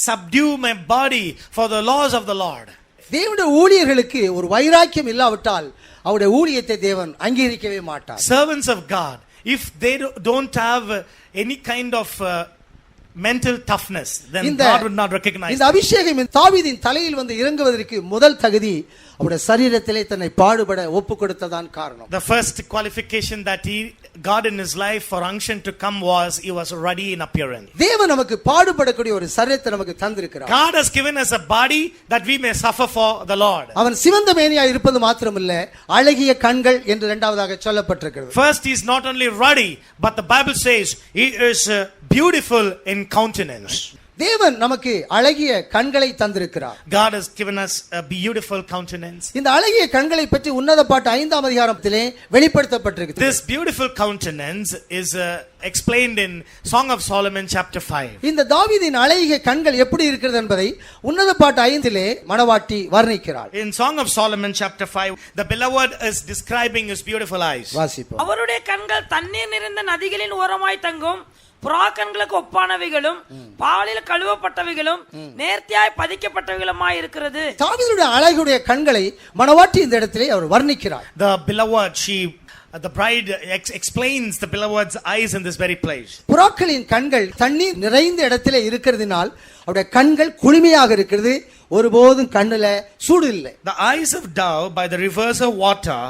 subdue my body for the laws of the Lord. தேவனுடைய ஊழியர்களுக்கு ஒரு வைராக்கியம் இல்லாவிட்டால் அவருடைய ஊழியத்தை தேவன் அங்கீகரிக்கவே மாட்டார். Servants of God, if they don't have any kind of mental toughness, then God would not recognize. இந்த அபிஷேகம் தாவீதின் தலையில் வந்து இறங்குவதற்கு முதல் தகுதி அவருடைய சரீரத்திலே தன்னை பாடுபட ஒப்புக் கொடுத்ததான் காரணம். The first qualification that he got in his life for unction to come was he was ruddy in appearance. தேவன் நமக்கு பாடுபடக்கூடிய ஒரு சரீரத்தை நமக்கு தந்திருக்கிறார். God has given us a body that we may suffer for the Lord. அவன் சிவந்த மேனியாய் இருப்பது மாத்திரமல்ல, அழகிய கண்கள் என்று இரண்டாவதாக சொல்லப்பட்டிருக்கிறது. First, he is not only ruddy, but the Bible says he is beautiful in countenance. தேவன் நமக்கு அழகிய கண்களை தந்திருக்கிறார். God has given us a beautiful countenance. இந்த அழகிய கண்களை பற்றி உன்னத பாட்டு 5ஆம் அதிகாரத்திலே வெளிப்படுத்தப்பட்டிருக்கிறது. This beautiful countenance is explained in Song of Solomon chapter 5. இந்த தாவீதின் அழகிய கண்கள் எப்படி இருக்கிறது என்பதை உன்னத பாட்டு 5லே மணவாட்டி வர்ணிக்கிறார். In Song of Solomon chapter 5, the beloved is describing his beautiful eyes. வாசிப்போம். அவருடைய கண்கள் தண்ணீர் நிறைந்த நதிகளின் ஓரமாய் தங்கும் புறா கண்களுக்கு ஒப்பானவைகளும் பாலில் கழுவப்பட்டவைகளும் நேர்த்தியாய் பதிக்கப்பட்டவைகளுமாய் இருக்கிறது. தாவீதுடைய அழகுடைய கண்களை மணவாட்டி இந்த இடத்திலே அவர் வர்ணிக்கிறார். The beloved, the bride explains the beloved's eyes in this very place. புறாக்களின் கண்கள் தண்ணீர் நிறைந்த இடத்திலே இருக்கிறதினால் அவருடைய கண்கள் குளுமையாக இருக்கிறது, ஒருபோதும் கண்ணுல சூடு இல்லை. The eyes of dove by the rivers of water,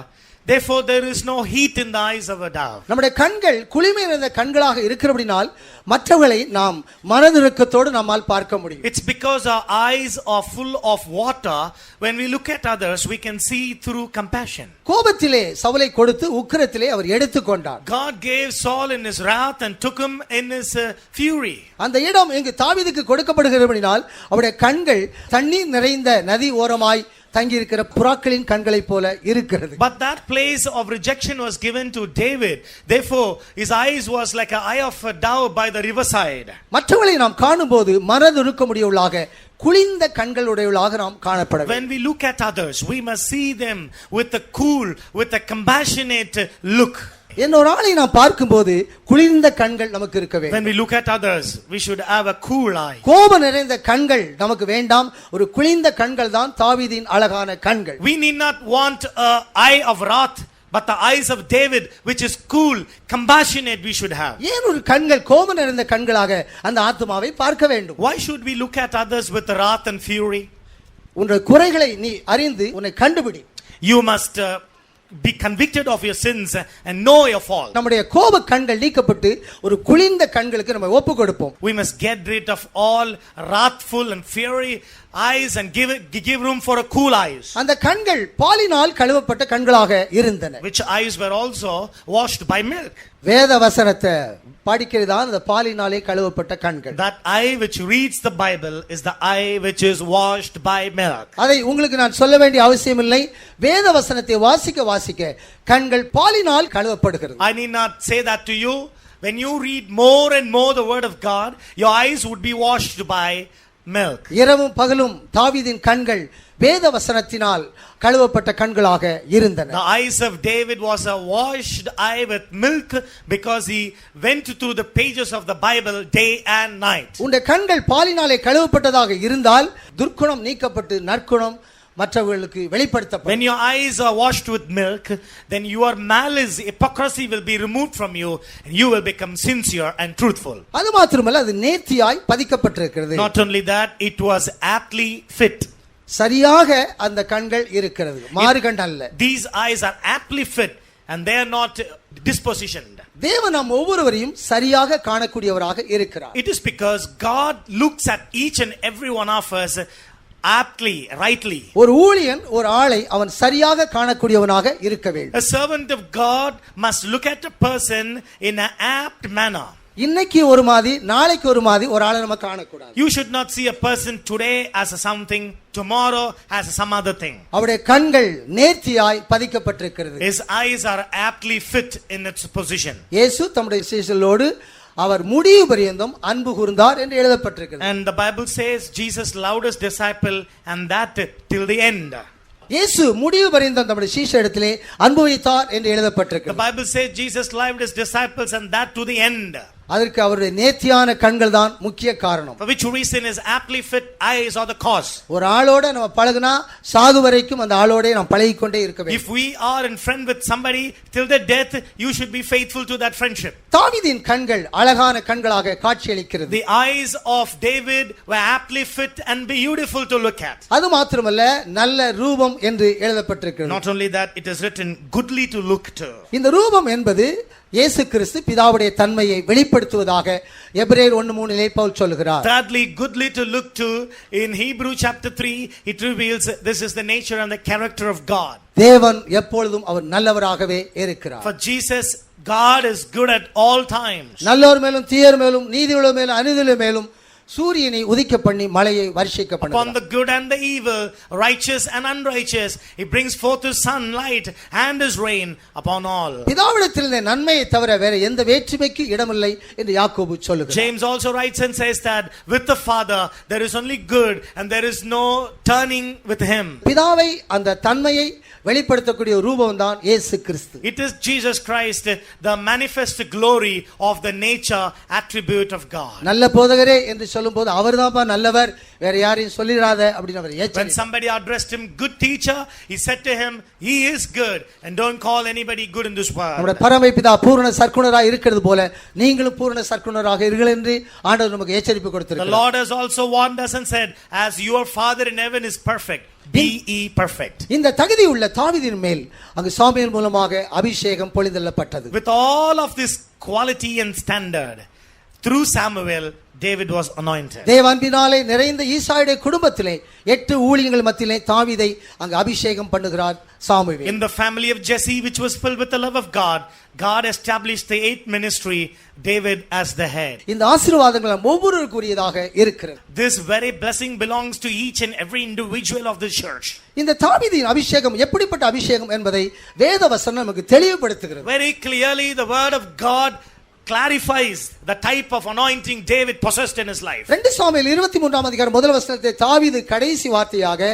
Therefore there is no heat in the eyes of a dove. நம்முடைய கண்கள் குளிமை நிறைந்த கண்களாக இருக்கிறபடினால் மற்றவர்களை நாம் மனதிருக்கத்தோடு நம்மால் பார்க்க முடியும். It's because our eyes are full of water. When we look at others, we can see through compassion. கோபத்திலே சவுலை கொடுத்து உக்கிரத்திலே அவர் எடுத்துக்கொண்டார். God gave Saul in his wrath and took him in his fury. அந்த இடம் இங்கு தாவீதுக்கு கொடுக்கப்படுகிறபடினால் அவருடைய கண்கள் தண்ணீர் நிறைந்த நதி ஓரமாய் தங்கி இருக்கிற புறாக்களின் கண்களைப் போல இருக்கிறது. But that place of rejection was given to David. Therefore his eyes was like an eye of a dove by the riverside. மற்றவர்களை நாம் காணும்போது மனதுருக்கமுடையவளாக குளிர்ந்த கண்களுடையவளாக நாம் காணப்பட வேண்டும். When we look at others, we must see them with a cool, with a compassionate look. இன்னொரு ஆளை நாம் பார்க்கும்போது குளிர்ந்த கண்கள் நமக்கு இருக்க வேண்டும். When we look at others, we should have a cool eye. கோபம் நிறைந்த கண்கள் நமக்கு வேண்டாம். ஒரு குளிர்ந்த கண்கள் தான் தாவீதின் அழகான கண்கள். We need not want an eye of wrath, but the eyes of David, which is cool, compassionate, we should have. ஏன் ஒரு கண்கள் கோபம் நிறைந்த கண்களாக அந்த ஆத்துமாவை பார்க்க வேண்டும்? Why should we look at others with wrath and fury? உன்னுடைய குறைகளை நீ அறிந்து உன்னை கண்டுபிடி. You must be convicted of your sins and know your fault. நம்முடைய கோப கண்கள் நீக்கப்பட்டு ஒரு குளிர்ந்த கண்களுக்கு நம்ம ஒப்பு கொடுப்போம். We must get rid of all wrathful and fiery eyes and give room for a cool eyes. அந்த கண்கள் பாலினால் கழுவப்பட்ட கண்களாக இருந்தன. Which eyes were also washed by milk. வேத வசனத்தை படிக்கிறதான் அந்த பாலினாலே கழுவப்பட்ட கண்கள். That eye which reads the Bible is the eye which is washed by milk. அதை உங்களுக்கு நான் சொல்ல வேண்டிய அவசியம் இல்லை. வேத வசனத்தை வாசிக்க வாசிக்க கண்கள் பாலினால் கழுவப்படுகிறது. I need not say that to you. When you read more and more the word of God, your eyes would be washed by milk. இரவும் பகலும் தாவீதின் கண்கள் வேத வசனத்தினால் கழுவப்பட்ட கண்களாக இருந்தன. The eyes of David was a washed eye with milk because he went through the pages of the Bible day and night. உன்னுடைய கண்கள் பாலினாலே கழுவப்பட்டதாக இருந்தால் துர்க்குணம் நீக்கப்பட்டு நற்குணம் மற்றவர்களுக்கு வெளிப்படுத்தப்படும். When your eyes are washed with milk, then your malice, hypocrisy will be removed from you and you will become sincere and truthful. அது மாத்திரமல்ல, அது நேர்த்தியாய் பதிக்கப்பட்டிருக்கிறது. Not only that, it was aptly fit. சரியாக அந்த கண்கள் இருக்கிறது, மாறு கண் அல்ல. These eyes are aptly fit and they are not dispositioned. தேவன் நாம் ஒவ்வொருவரையும் சரியாக காணக்கூடியவராக இருக்கிறார். It is because God looks at each and every one of us aptly, rightly. ஒரு ஊழியன் ஒரு ஆளை அவன் சரியாக காணக்கூடியவனாக இருக்க வேண்டும். A servant of God must look at a person in an apt manner. இன்னைக்கு ஒரு மாதிரி நாளைக்கு ஒரு மாதிரி ஒரு ஆளை நம்ம காணக்கூடாது. You should not see a person today as something, tomorrow as some other thing. அவருடைய கண்கள் நேர்த்தியாய் பதிக்கப்பட்டிருக்கிறது. His eyes are aptly fit in its position. இயேசு தம்முடைய சீஷர்களோடு அவர் முடிவு பரியந்தம் அன்பு கூர்ந்தார் என்று எழுதப்பட்டிருக்கிறது. And the Bible says Jesus loved his disciple and that till the end. இயேசு முடிவு பரியந்தம் தம்முடைய சீஷரிடத்திலே அன்பு வைத்தார் என்று எழுதப்பட்டிருக்கிறது. The Bible says Jesus loved his disciples and that to the end. அதற்கு அவருடைய நேர்த்தியான கண்கள் தான் முக்கிய காரணம். For which reason his aptly fit eyes are the cause. ஒரு ஆளோட நம்ம பழகுனா சாகு வரைக்கும் அந்த ஆளோட நாம் பழகிக்கொண்டே இருக்க வேண்டும். If we are in friend with somebody till the death, you should be faithful to that friendship. தாவீதின் கண்கள் அழகான கண்களாக காட்சியளிக்கிறது. The eyes of David were aptly fit and beautiful to look at. அது மாத்திரமல்ல, நல்ல ரூபம் என்று எழுதப்பட்டிருக்கிறது. Not only that, it is written goodly to look to. இந்த ரூபம் என்பது இயேசு கிறிஸ்து பிதாவுடைய தன்மையை வெளிப்படுத்துவதாக எபிரேயர் 1:3 பவுல் சொல்கிறார். Thirdly, goodly to look to, in Hebrew chapter 3, it reveals this is the nature and the character of God. தேவன் எப்பொழுதும் அவர் நல்லவராகவே இருக்கிறார். For Jesus, God is good at all times. நல்லோர் மேலும் தீயோர் மேலும் நீதியுள்ள மேலும் அநீதியுள்ள மேலும் சூரியனை உதிக்க பண்ணி மழையை வர்ஷிக்க பண்ணுகிறார். Upon the good and the evil, righteous and unrighteous, he brings forth his sunlight and his rain upon all. பிதாவிடத்தில் இந்த நன்மையை தவிர வேற எந்த வேற்றுமைக்கு இடமில்லை என்று யாக்கோபு சொல்லுகிறார். James also writes and says that with the Father there is only good and there is no turning with him. பிதாவை அந்த தன்மையை வெளிப்படுத்தக்கூடிய ரூபம் தான் இயேசு கிறிஸ்து. It is Jesus Christ, the manifest glory of the nature attribute of God. நல்ல போதகரே என்று சொல்லும்போது அவர்தான்ப்பா நல்லவர், வேற யாரையும் சொல்லிராத அப்படின்னு அவர் When எச்சரித்தார். somebody addressed him good teacher, he said to him, he is good, and don't call anybody good in this world. நம்முடைய பரமபிதா பூரண சற்குணராக இருக்கிறது போல நீங்களும் பூரண சற்குணராக இருங்கள் என்று ஆண்டவர் நமக்கு எச்சரிப்பு The கொடுத்திருக்கிறார். Lord has also warned us and said, as your Father in heaven is perfect, be ye perfect. இந்த தகுதி உள்ள தாவீதின் மேல் அங்கு சாமுவேல் மூலமாக அபிஷேகம் பொழிந்தள்ளப்பட்டது. With all of this quality and standard, through Samuel, David was anointed. தேவ அன்பினாலே நிறைந்த ஈசாயுடைய குடும்பத்திலே 8 ஊழியங்கள் மத்தியிலே தாவீதை அங்கு அபிஷேகம் பண்ணுகிறார் Samuel. In the family of Jesse, which was filled with the love of God, God established the 8th ministry, David as the head. இந்த ஆசீர்வாதங்கள் ஒவ்வொருவருக்குரியதாக இருக்கிறது. This very blessing belongs to each and every individual of the church. இந்த தாவீதின் அபிஷேகம் எப்படிப்பட்ட அபிஷேகம் என்பதை வேத வசனம் நமக்கு தெளிவுபடுத்துகிறது. Very clearly, the word of God clarifies the type of anointing David possessed in his life. 2 Samuel 23ஆம் அதிகாரம் முதல் வசனத்தை தாவீது கடைசி வார்த்தையாக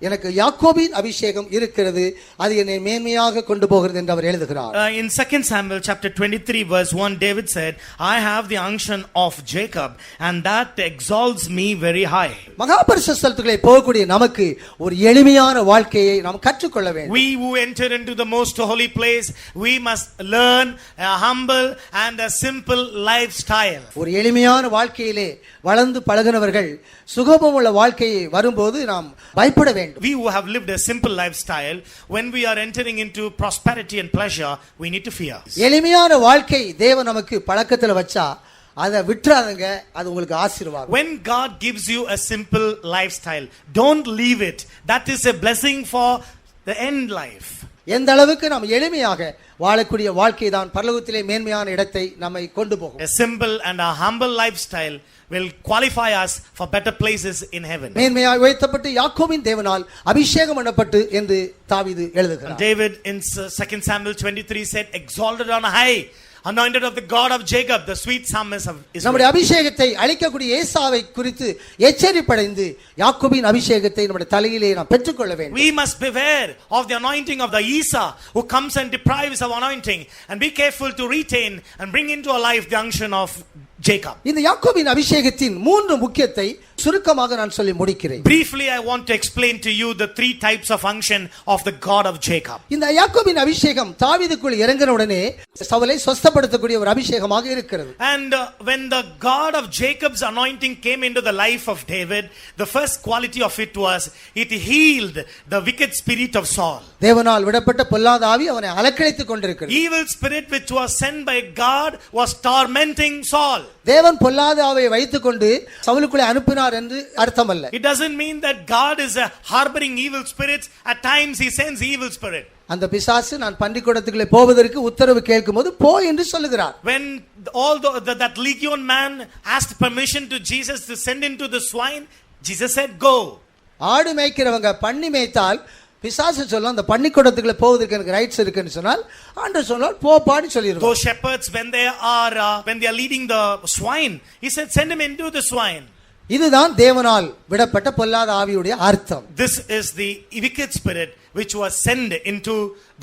எனக்கு யாக்கோபின் அபிஷேகம் இருக்கிறது, அது என்னை மேன்மையாக கொண்டு போகிறது என்று அவர் எழுதுகிறார். In 2 Samuel chapter 23 verse 1, David said, I have the unction of Jacob, and that exalts me very high. மகா பரிசுத்த ஸ்தலத்துக்குள்ளே போகக்கூடிய நமக்கு ஒரு எளிமையான வாழ்க்கையை நாம் கற்றுக்கொள்ள வேண்டும். We who enter into the most holy place, we must learn a humble and a simple lifestyle. ஒரு எளிமையான வாழ்க்கையிலே வளர்ந்து பழகினவர்கள் சுகபமுள்ள வாழ்க்கையை வரும்போது நாம் பயப்பட வேண்டும். We who have lived a simple lifestyle, when we are entering into prosperity and pleasure, we need to fear. எளிமையான வாழ்க்கை தேவன் நமக்கு பழக்கத்துல வச்சா அதை விட்டுறாதங்க, அது உங்களுக்கு ஆசீர்வாதம். When God gives you a simple lifestyle, don't leave it. That is a blessing for the end life. எந்த அளவுக்கு நாம் எளிமையாக வாழக்கூடிய வாழ்க்கை தான் பரலோகத்திலே மேன்மையான இடத்தை நம்மை கொண்டு போகும். A simple and a humble lifestyle will qualify us for better places in heaven. மேன்மையாய் உயர்த்தப்பட்டு யாக்கோபின் தேவனால் அபிஷேகம் பண்ணப்பட்டு என்று தாவீது எழுதுகிறார். David in 2 Samuel 23 said, exalted on high, anointed of the God of Jacob, the sweet psalmist of Israel. நம்முடைய அபிஷேகத்தை அழிக்கக்கூடிய ஏசாவை குறித்து எச்சரிப்படைந்து யாக்கோபின் அபிஷேகத்தை நம்முடைய தலையிலே நாம் பெற்றுக்கொள்ள வேண்டும். We must beware of the anointing of the Esau who comes and deprives of anointing, and be careful to retain and bring into our life the unction of Jacob. இந்த யாக்கோபின் அபிஷேகத்தின் 3 முக்கியத்தை சுருக்கமாக நான் சொல்லி முடிக்கிறேன். Briefly, I want to explain to you the 3 types of unction of the God of Jacob. இந்த யாக்கோபின் அபிஷேகம் தாவீதுக்குள் இறங்கின உடனே சவுலை சொஸ்தப்படுத்தக்கூடிய ஒரு அபிஷேகமாக இருக்கிறது. And when the God of Jacob's anointing came into the life of David, the first quality of it was it healed the wicked spirit of Saul. தேவனால் விடப்பட்ட பொல்லாத ஆவி அவனை அலக்கழித்துக் கொண்டிருக்கிறது. Evil spirit which was sent by God was tormenting Saul. தேவன் பொல்லாத ஆவியை வைத்துக்கொண்டு சவுலுக்குள்ளே அனுப்பினார் என்று அர்த்தமல்ல. It doesn't mean that God is harboring evil spirits. At times he sends evil spirit. அந்த பிசாசு நான் பன்றிக்கூடத்துக்குள்ளே போவதற்கு உத்தரவு கேட்கும்போது போ என்று சொல்லுகிறார். When that legion man asked permission to Jesus to send into the swine, Jesus said go. ஆடு மேய்க்கிறவங்க பண்ணி மேய்த்தால் பிசாசு சொல்லும் அந்த பன்னிக்கூடத்துக்குள்ள போவதற்கு எனக்கு ரைட்ஸ் இருக்குன்னு சொன்னால் ஆண்டவர் சொன்னார் போப்பான்னு சொல்லிடுவார். Those shepherds when they are leading the swine, he said send him into the swine. இதுதான் தேவனால் விடப்பட்ட பொல்லாத ஆவியுடைய அர்த்தம். This is the wicked spirit which was sent into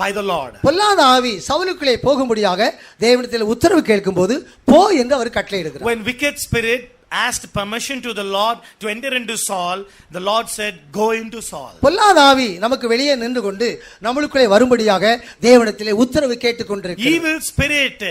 by the Lord. பொல்லாத ஆவி சவுலுக்குள்ளே போகும்படியாக தேவனிடத்தில் உத்தரவு கேட்கும்போது போ என்று அவர் கட்டளையிடுகிறார். When wicked spirit asked permission to the Lord to enter into Saul, the Lord said go into Saul. பொல்லாத ஆவி நமக்கு வெளியே நின்று கொண்டு நம்மளுக்குள்ளே வரும்படியாக தேவனிடத்தில் உத்தரவு கேட்டுக்கொண்டிருக்கிறது. Evil spirit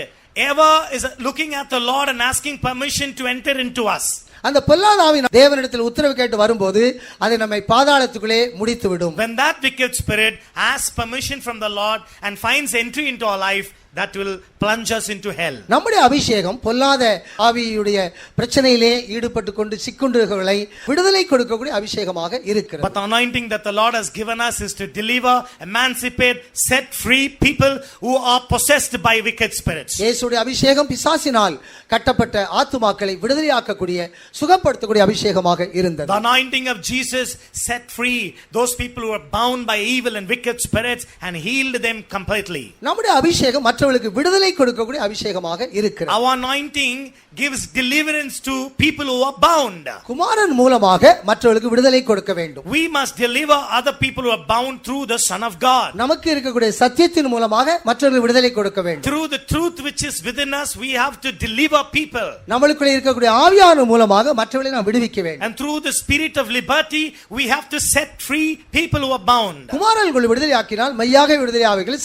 ever is looking at the Lord and asking permission to enter into us. அந்த பொல்லாத ஆவி தேவனிடத்தில் உத்தரவு கேட்டு வரும்போது அது நம்மை பாதாளத்துக்குள்ளே முடித்து விடும். When that wicked spirit asks permission from the Lord and finds entry into our life, that will plunge us into hell. நம்முடைய அபிஷேகம் பொல்லாத ஆவியுடைய பிரச்சனையிலே ஈடுபட்டு கொண்டு சிக்குண்டுகளை விடுதலை கொடுக்கக்கூடிய அபிஷேகமாக இருக்கிறது. But the anointing that the Lord has given us is to deliver, emancipate, set free people who are possessed by wicked spirits. இயேசுவுடைய அபிஷேகம் பிசாசினால் கட்டப்பட்ட ஆத்துமாக்களை விடுதலையாக்கக்கூடிய சுகப்படுத்தக்கூடிய அபிஷேகமாக இருந்தது. The anointing of Jesus set free those people who are bound by evil and wicked spirits and healed them completely. நம்முடைய அபிஷேகம் மற்ற மற்றவர்களுக்கு விடுதலை கொடுக்கக்கூடிய அபிஷேகமாக இருக்கிறது. Our anointing gives deliverance to people who are bound. குமாரன் மூலமாக மற்றவர்களுக்கு விடுதலை கொடுக்க வேண்டும். We must deliver other people who are bound through the Son of God. நமக்கு இருக்கக்கூடிய சத்தியத்தின் மூலமாக மற்றவர்களுக்கு விடுதலை கொடுக்க வேண்டும். Through the truth which is within us, we have to deliver people. நம்மளுக்குள்ள இருக்கக்கூடிய ஆவியான மூலமாக மற்றவர்களை நாம் விடுவிக்க வேண்டும். And through the spirit of liberty, we have to set free people who are bound. குமாரன் உங்களை விடுதலை ஆக்கினால் மெய்யாக விடுதலை ஆவீர்கள்.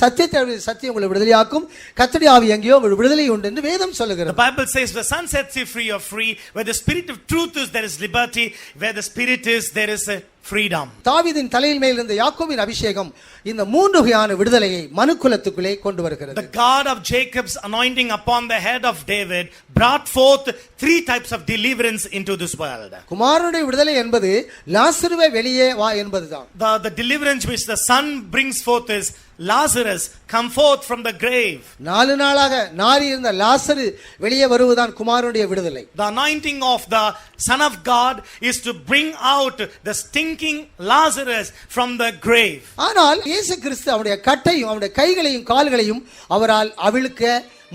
சத்தியம் உங்களை விடுதலை ஆக்கும். கர்த்தருடைய ஆவி எங்கேயோ உங்களுக்கு விடுதலை உண்டு என்று வேதம் சொல்லுகிறது. The Bible says the Son sets you free, you're free. Where the spirit of truth is, there is liberty. Where the spirit is, there is a freedom. தாவீதின் தலையில் மேல் இருந்த யாக்கோபின் அபிஷேகம் இந்த மூன்று வகையான விடுதலையை மனுக்குலத்துக்குள்ளே கொண்டு வருகிறது. The God of Jacob's anointing upon the head of David brought forth three types of deliverance into this world. குமாரனுடைய விடுதலை என்பது லாசருவை வெளியே வா என்பதுதான். The deliverance which the Son brings forth is Lazarus, come forth from the grave. 4 நாளாக நாறி இருந்த லாசரு வெளியே வருவதுதான் குமாரனுடைய விடுதலை. The anointing of the Son of God is to bring out the stinking Lazarus from the grave. ஆனால் இயேசு கிறிஸ்து அவருடைய கட்டையும் அவருடைய கைகளையும் கால்களையும் அவரால் அவிழ்க்க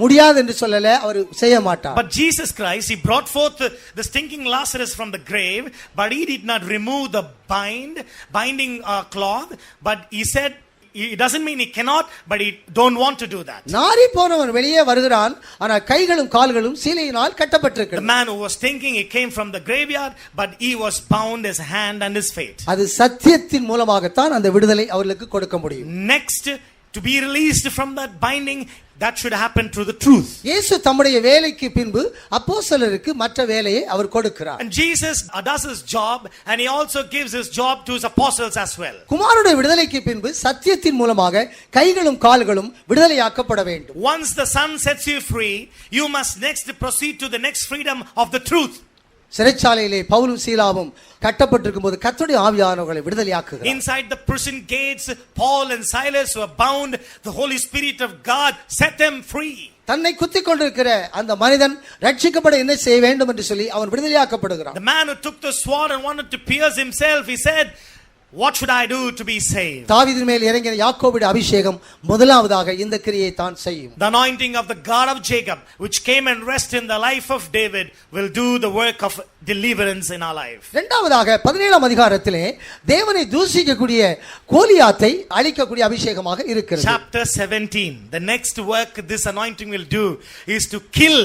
முடியாது என்று சொல்லல, அவர் செய்ய மாட்டார். But Jesus Christ, he brought forth the stinking Lazarus from the grave, but he did not remove the binding cloth, but he said it doesn't mean he cannot, but he don't want to do that. நாரி போனவன் வெளியே வருகிறான், ஆனா கைகளும் கால்களும் சீலையினால் கட்டப்பட்டிருக்கிறது. The man who was thinking, he came from the graveyard, but he was bound his hand and his feet. அது சத்தியத்தின் மூலமாகத்தான் அந்த விடுதலை அவர்களுக்கு கொடுக்க முடியும். Next, to be released from that binding, that should happen through the truth. இயேசு தம்முடைய வேலைக்கு பின்பு அப்போஸ்தலருக்கு மற்ற வேலையை அவர் கொடுக்கிறார். And Jesus does his job, and he also gives his job to his apostles as well. குமாரனுடைய விடுதலைக்கு பின்பு சத்தியத்தின் மூலமாக கைகளும் கால்களும் விடுதலையாக்கப்பட வேண்டும். Once the Son sets you free, you must next proceed to the next freedom of the truth. சிறைச்சாலையிலே பவுலும் சீலாவும் கட்டப்பட்டிருக்கும் போது கர்த்தருடைய ஆவியானவர்களை விடுதலையாக்குகிறார். Inside the prison gates, Paul and Silas were bound. The Holy Spirit of God set them free. தன்னை குத்திக் கொண்டிருக்கிற அந்த மனிதன் ரட்சிக்கப்பட என்ன செய்ய வேண்டும் என்று சொல்லி அவன் விடுதலையாக்கப்படுகிறான். The man who took the sword and wanted to pierce himself, he said, what should I do to be saved? தாவீதின் மேல் இறங்கின யாக்கோபுடைய அபிஷேகம் முதலாவதாக இந்த கிரியை தான் செய்யும். The anointing of the God of Jacob, which came and rested in the life of David, will do the work of deliverance in our life. இரண்டாவதாக 17ஆம் அதிகாரத்திலே தேவனை தூஷிக்கக்கூடிய கோலியாத்தை அழிக்கக்கூடிய அபிஷேகமாக இருக்கிறது. Chapter 17. The next work this anointing will do is to kill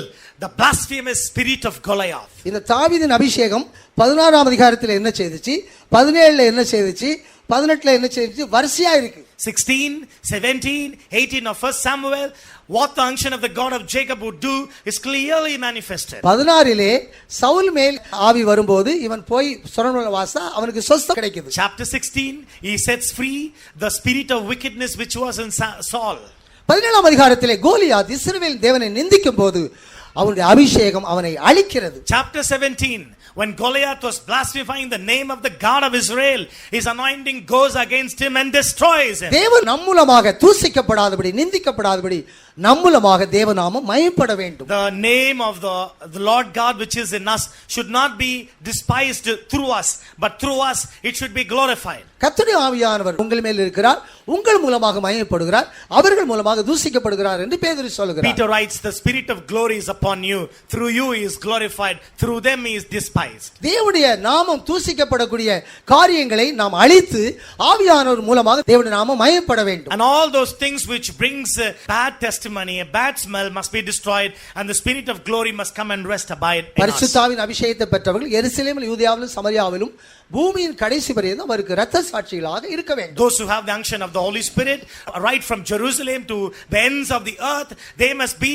the blasphemous spirit of Goliath. இந்த தாவீதின் அபிஷேகம் 16ஆம் அதிகாரத்தில் என்ன செய்துச்சு, 17ல என்ன செய்துச்சு, 18ல என்ன செய்துச்சு, வரிசையா இருக்கு. 16, 17, 18 of 1 Samuel, what the unction of the God of Jacob would do is clearly manifested. 16லே Saul மேல் ஆவி வரும்போது இவன் போய் சொரணுல வாசா அவனுக்கு சொஸ்தம் கிடைக்குது. Chapter 16, he sets free the spirit of wickedness which was in Saul. 17ஆம் அதிகாரத்திலே கோலியாத் இஸ்ரவேல் தேவனை நிந்திக்கும் போது அவருடைய அபிஷேகம் அவனை அழிக்கிறது. Chapter 17, when Goliath was blaspheming the name of the God of Israel, his anointing goes against him and destroys him. தேவன் நம் மூலமாக தூசிக்கப்படாதபடி நிந்திக்கப்படாதபடி நம் மூலமாக தேவநாமம் மகிமைப்பட வேண்டும். The name of the Lord God which is in us should not be despised through us, but through us it should be glorified. கர்த்தருடைய ஆவியானவர் உங்கள் மேல் இருக்கிறார், உங்கள் மூலமாக மகிமைப்படுகிறார், அவர்கள் மூலமாக தூசிக்கப்படுகிறார் என்று பேதுரு சொல்கிறார். Peter writes, the spirit of glory is upon you, through you he is glorified, through them he is despised. தேவனுடைய நாமம் தூசிக்கப்படக்கூடிய காரியங்களை நாம் அழித்து ஆவியானவர் மூலமாக தேவனுடைய நாமம் மகிமைப்பட வேண்டும். And all those things which brings bad testimony, a bad smell must be destroyed, and the spirit of glory must come and rest abide in us. பரிசுத்தாவின் அபிஷேகத்தை பெற்றவர்கள் எருசலேமிலும் யூதேயாவிலும் சமாரியாவிலும் பூமியின் கடைசி வரையும் அவருக்கு இரத்த சாட்சிகளாக இருக்க வேண்டும். Those who have the unction of the Holy Spirit, right from Jerusalem to the ends of the earth, they must be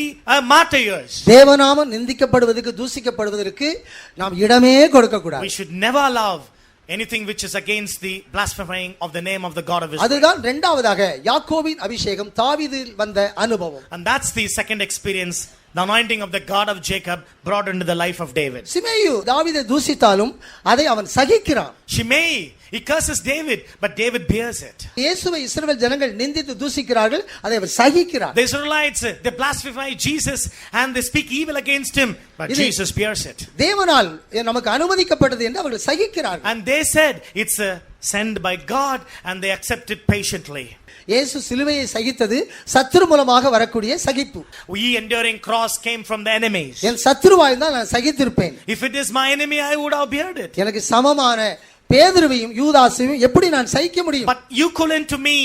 martyrs. தேவநாமம் நிந்திக்கப்படுவதற்கு தூசிக்கப்படுவதற்கு நாம் இடமே கொடுக்க கூடாது. We should never allow anything which is against the blaspheming of the name of the God of Israel. அதுதான் இரண்டாவதாக யாக்கோபின் அபிஷேகம் தாவீதில் வந்த அனுபவம். And that's the second experience, the anointing of the God of Jacob brought into the life of David. சிமேயு தாவீதை தூசித்தாலும் அதை அவன் சகிக்கிறான். Shimei, He curses David, but David bears it. இயேசுவை இஸ்ரவேல் ஜனங்கள் நிந்தித்து தூசிக்கிறார்கள், அதை அவர் சகிக்கிறார். The Israelites, they blaspheme Jesus and they speak evil against him, but Jesus bears it. தேவனால் நமக்கு அனுமதிக்கப்பட்டது என்று அவர்கள் சகிக்கிறார்கள். And they said it's sent by God, and they accept it patiently. இயேசு சிலுவையை சகித்தது சத்துரு மூலமாக வரக்கூடிய சகிப்பு. We enduring cross came from the enemies. என் சத்துருவா இருந்தால் நான் சகித்திருப்பேன். If it is my enemy, I would have beared it. எனக்கு சமமான பேதுருவையும் யூதாசையும் எப்படி நான் சகிக்க முடியும்? But equivalent to me,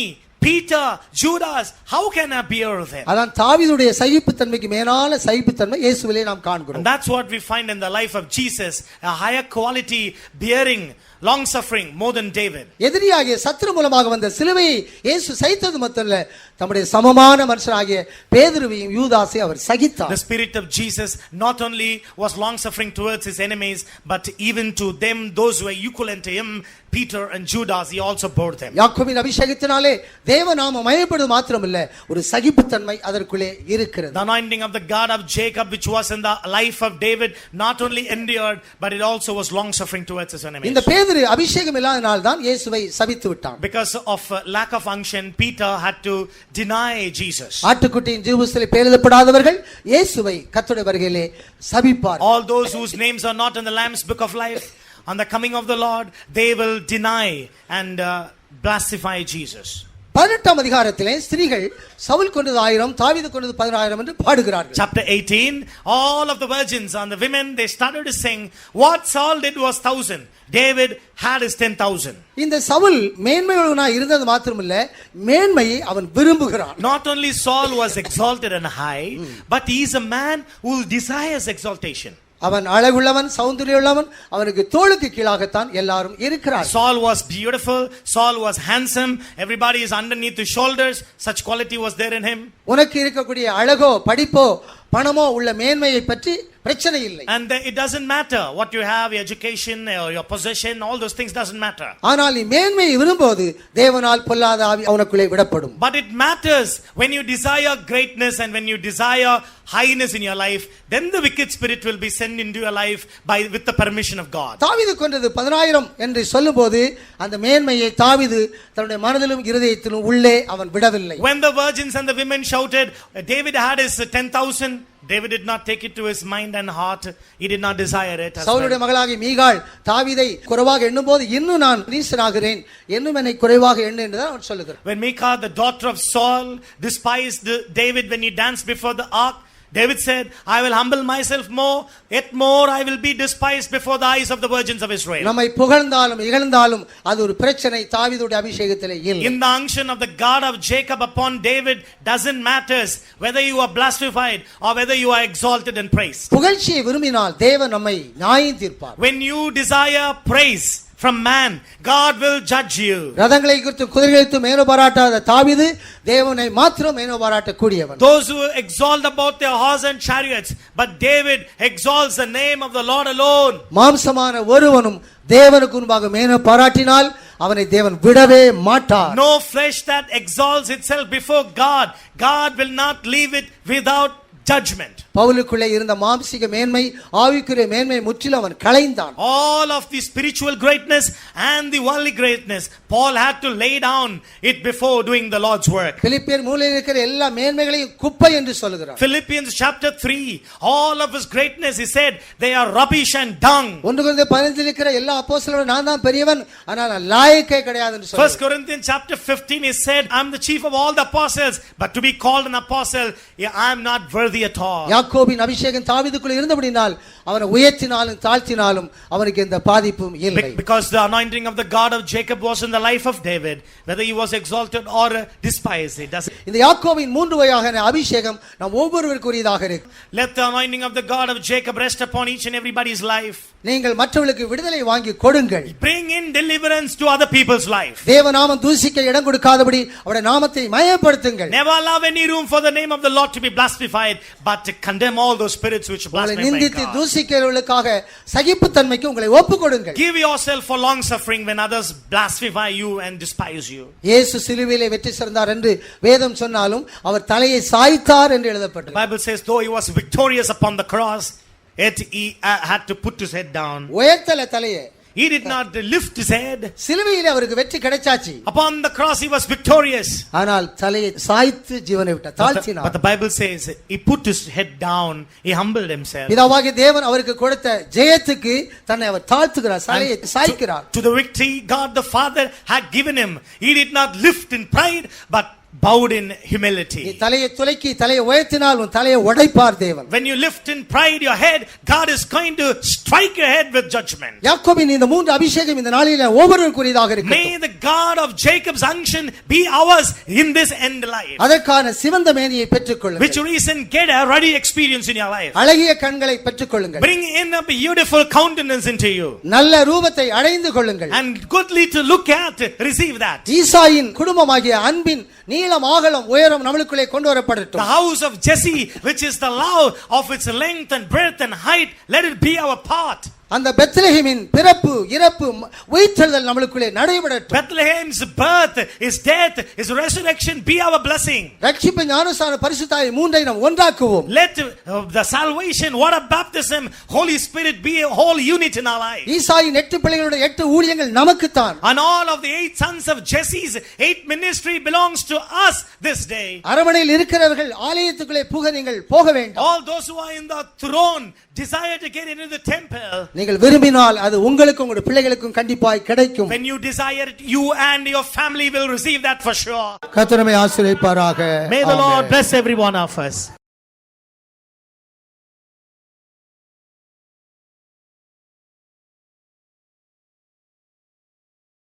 Peter, Judas, how can I bear them? அதான் தாவீதுடைய சகிப்புத்தன்மைக்கு மேலான சகிப்புத்தன்மை இயேசுவிலே நாம் காண்கிறோம். And that's what we find in the life of Jesus, a higher quality bearing, long suffering more than David. எதிரியாகிய சத்துரு மூலமாக வந்த சிலுவையை இயேசு சகித்தது மட்டுமல்ல, தம்முடைய சமமான மனுஷனாகிய பேதுருவையும் யூதாசை அவர் சகித்தார். The spirit of Jesus not only was long suffering towards his enemies, but even to them, those who were equivalent to him, Peter and Judas, he also bore them. யாக்கோபின் அபிஷேகத்தினாலே தேவநாமம் மகிமைப்படுவது மாத்திரமல்ல, ஒரு சகிப்புத்தன்மை அதற்குள்ளே இருக்கிறது. The anointing of the God of Jacob, which was in the life of David, not only endured, but it also was long suffering towards his enemies. இந்த பேதுரு அபிஷேகம் இல்லாதனால் தான் இயேசுவை சபித்து விட்டான். Because of lack of unction, Peter had to deny Jesus. ஆட்டுக்குட்டியின் ஜீவபுஸ்தகத்திலே பெயரெழுதப்படாதவர்கள் இயேசுவை கர்த்தருடைய வருகையிலே சபிப்பார். All those whose names are not in the Lamb's book of life, on the coming of the Lord, they will deny and blaspheme Jesus. 18 அதிகாரத்திலே ஸ்திரீகள் சவுல் கொண்டது 1000, தாவீது கொண்டது 11000 என்று பாடுகிறார்கள். Chapter 18, all of the virgins and the women, they started to sing, what Saul did was 1000, David had his 10,000. இந்த சவுல் மேன்மையுள்ளவனாய் இருந்தது மாத்திரமல்ல, மேன்மையை அவன் விரும்புகிறான். Not only Saul was exalted and high, but he is a man who desires exaltation. அவன் அழகுள்ளவன், சௌந்தரியமுள்ளவன், அவனுக்கு தோளுக்கு கீழாகத்தான் எல்லாரும் இருக்கிறார். Saul was beautiful, Saul was handsome, everybody is underneath his shoulders, such quality was there in him. உனக்கு இருக்கக்கூடிய அழகோ படிப்போ பணமோ உள்ள மேன்மையை பற்றி பிரச்சனை இல்லை. And it doesn't matter what you have, your education or your possession, all those things doesn't matter. ஆனால் நீ மேன்மையை விரும்பும்போது தேவனால் பொல்லாத ஆவி அவனுக்குள்ளே விடப்படும். But it matters when you desire greatness and when you desire highness in your life, then the wicked spirit will be sent into your life with the permission of God. தாவீது கொண்டது 10000 என்று சொல்லும்போது அந்த மேன்மையை தாவீது தன்னுடைய மனதிலும் இருதயத்திலும் உள்ளே அவன் விடவில்லை. When the virgins and the women shouted, David had his 10,000, David did not take it to his mind and heart. He did not desire it. சவுலுடைய மகளாகிய மீகாள் தாவீதை குறைவாக எண்ணும்போது இன்னும் நான் நீசனாகிறேன், இன்னும் என்னை குறைவாக எண்ணு என்று தான் அவன் சொல்லுகிறான். When Michal, the daughter of Saul, despised David when he danced before the ark, David said, I will humble myself more, yet more I will be despised before the eyes of the virgins of Israel. நம்மை புகழ்ந்தாலும் இகழ்ந்தாலும் அது ஒரு பிரச்சனை தாவீதுடைய அபிஷேகத்திலே இல்லை. In the unction of the God of Jacob upon David doesn't matters whether you are blasphemed or whether you are exalted and praised. புகழ்ச்சியை விரும்பினால் தேவன் நம்மை நியாயம் தீர்ப்பார். When you desire praise from man, God will judge you. ரதங்களை குறித்து குதிரைகளை குறித்து மேனோ பாராட்டாத தாவீது தேவனை மாத்திரம் மேனோ பாராட்டக்கூடியவன். Those who exalt about their horse and chariots, but David exalts the name of the Lord alone. மாம்சமான ஒருவனும் தேவனுக்கு முன்பாக மேனோ பாராட்டினால் அவனை தேவன் விடவே மாட்டார். No flesh that exalts itself before God, God will not leave it without judgment. பவுலுக்குள்ளே இருந்த மாம்சிக மேன்மை, ஆவிக்குரிய மேன்மை முற்றிலும் அவன் களைந்தான். All of the spiritual greatness and the worldly greatness, Paul had to lay down it before doing the Lord's work. பிலிப்பியர் மூலையில் இருக்கிற எல்லா மேன்மைகளையும் குப்பை என்று சொல்கிறார். Philippians chapter 3, all of his greatness, he said, they are rubbish and dung. 1 கொரிந்தியர் 15 இருக்கிற எல்லா அப்போஸ்தலரோட நான் தான் பெரியவன், ஆனால் நான் லாயக்கே கிடையாது என்று சொல்றார். 1 Corinthians chapter 15, he said, I'm the chief of all the apostles, but to be called an apostle, I'm not worthy at all. யாக்கோபின் அபிஷேகம் தாவீதுக்குள்ள இருந்தபடியால் அவனை உயர்த்தினாலும் தாழ்த்தினாலும் அவனுக்கு எந்த பாதிப்பும் இல்லை. Because the anointing of the God of Jacob was in the life of David, whether he was exalted or despised, it doesn't. இந்த யாக்கோபின் 3 வகையான அபிஷேகம் நாம் ஒவ்வொருவருக்குரியதாக இருக்கு. Let the anointing of the God of Jacob rest upon each and everybody's life. நீங்கள் மற்றவர்களுக்கு விடுதலை வாங்கி கொடுங்கள். Bring in deliverance to other people's life. தேவநாமம் தூசிக்க இடம் கொடுக்காதபடி அவருடைய நாமத்தை மகிமைப்படுத்துங்கள். Never allow any room for the name of the Lord to be blasphemed, but condemn all those spirits which blaspheme நிந்தித்து God. தூசிக்கிறவர்களுக்காக சகிப்புத்தன்மைக்கு உங்களை ஒப்புக்கொடுங்கள். Give yourself for long suffering when others blaspheme you and despise you. இயேசு சிலுவையிலே வெற்றி சிறந்தார் என்று வேதம் சொன்னாலும் அவர் தலையை சாய்த்தார் என்று எழுதப்பட்டது. The Bible says though he was victorious upon the cross, yet he had to put his head down. உயர்த்தல தலையை. He did not lift his head. சிலுவையிலே அவருக்கு வெற்றி கிடைச்சாச்சு. Upon the cross he was victorious. ஆனால் தலையை சாய்த்து ஜீவனை விட்டார், But தாழ்த்தினார். the Bible says he put his head down, he humbled himself. பிதாவாகிய தேவன் அவருக்கு கொடுத்த ஜெயத்துக்கு தன்னை அவர் தாழ்த்துகிறார், தலையை சாய்க்கிறார். To the victory God the Father had given him, he did not lift in pride but bowed in humility. தலையை துலக்கி தலையை உயர்த்தினால் உன் தலையை உடைப்பார் தேவன். When you lift in pride your head, God is going to strike your head with judgment. யாக்கோபின் இந்த மூன்று அபிஷேகம் இந்த நாளிலே ஒவ்வொருவருக்குரியதாக May இருக்கட்டும். the God of Jacob's unction be ours in this end life. அதற்கான சிவந்த மேனியை பெற்றுக்கொள்ளுங்கள். Which reason get a ruddy experience in your life. அழகிய கண்களை பெற்றுக்கொள்ளுங்கள். Bring in a beautiful countenance into you. நல்ல ரூபத்தை அடைந்து கொள்ளுங்கள். And goodly to look at, receive that. ஈசாயின் குடும்பமாகிய அன்பின் நீளம் அகலம் உயரம் நம்மளுக்குள்ளே கொண்டு வரப்படட்டும். The house of Jesse, which is the love of its length and breadth and height, let it be our part. அந்த பெத்லெஹேமின் பிறப்பு இறப்பு உயிர்த்தெழுதல் நம்மளுக்குள்ளே நடைபெறட்டும். Bethlehem's birth, his death, his resurrection be our blessing. ரட்சிப்பு ஞானஸ்நான பரிசுத்தாவி மூன்றை நாம் ஒன்றாக்குவோம். Let the salvation, water baptism, Holy Spirit be a whole unit in our life. ஈசாயின் 8 பிள்ளைகளுடைய 8 ஊழியங்கள் நமக்குத்தான். And all of the 8 sons of Jesse's 8 ministry belongs to us this day. அரமனையில் இருக்கிறவர்கள் ஆலயத்துக்குள்ளே புக நீங்கள் போக வேண்டும். All those who are in the throne desire to get into the temple. நீங்கள் விரும்பினால் அது உங்களுக்கும் உங்களுடைய பிள்ளைகளுக்கும் கண்டிப்பாய் கிடைக்கும். When you desire it, you and your family will receive that for sure. கர்த்தர் நம்மை ஆசீர்வதிப்பாராக. May the Lord bless every one of us.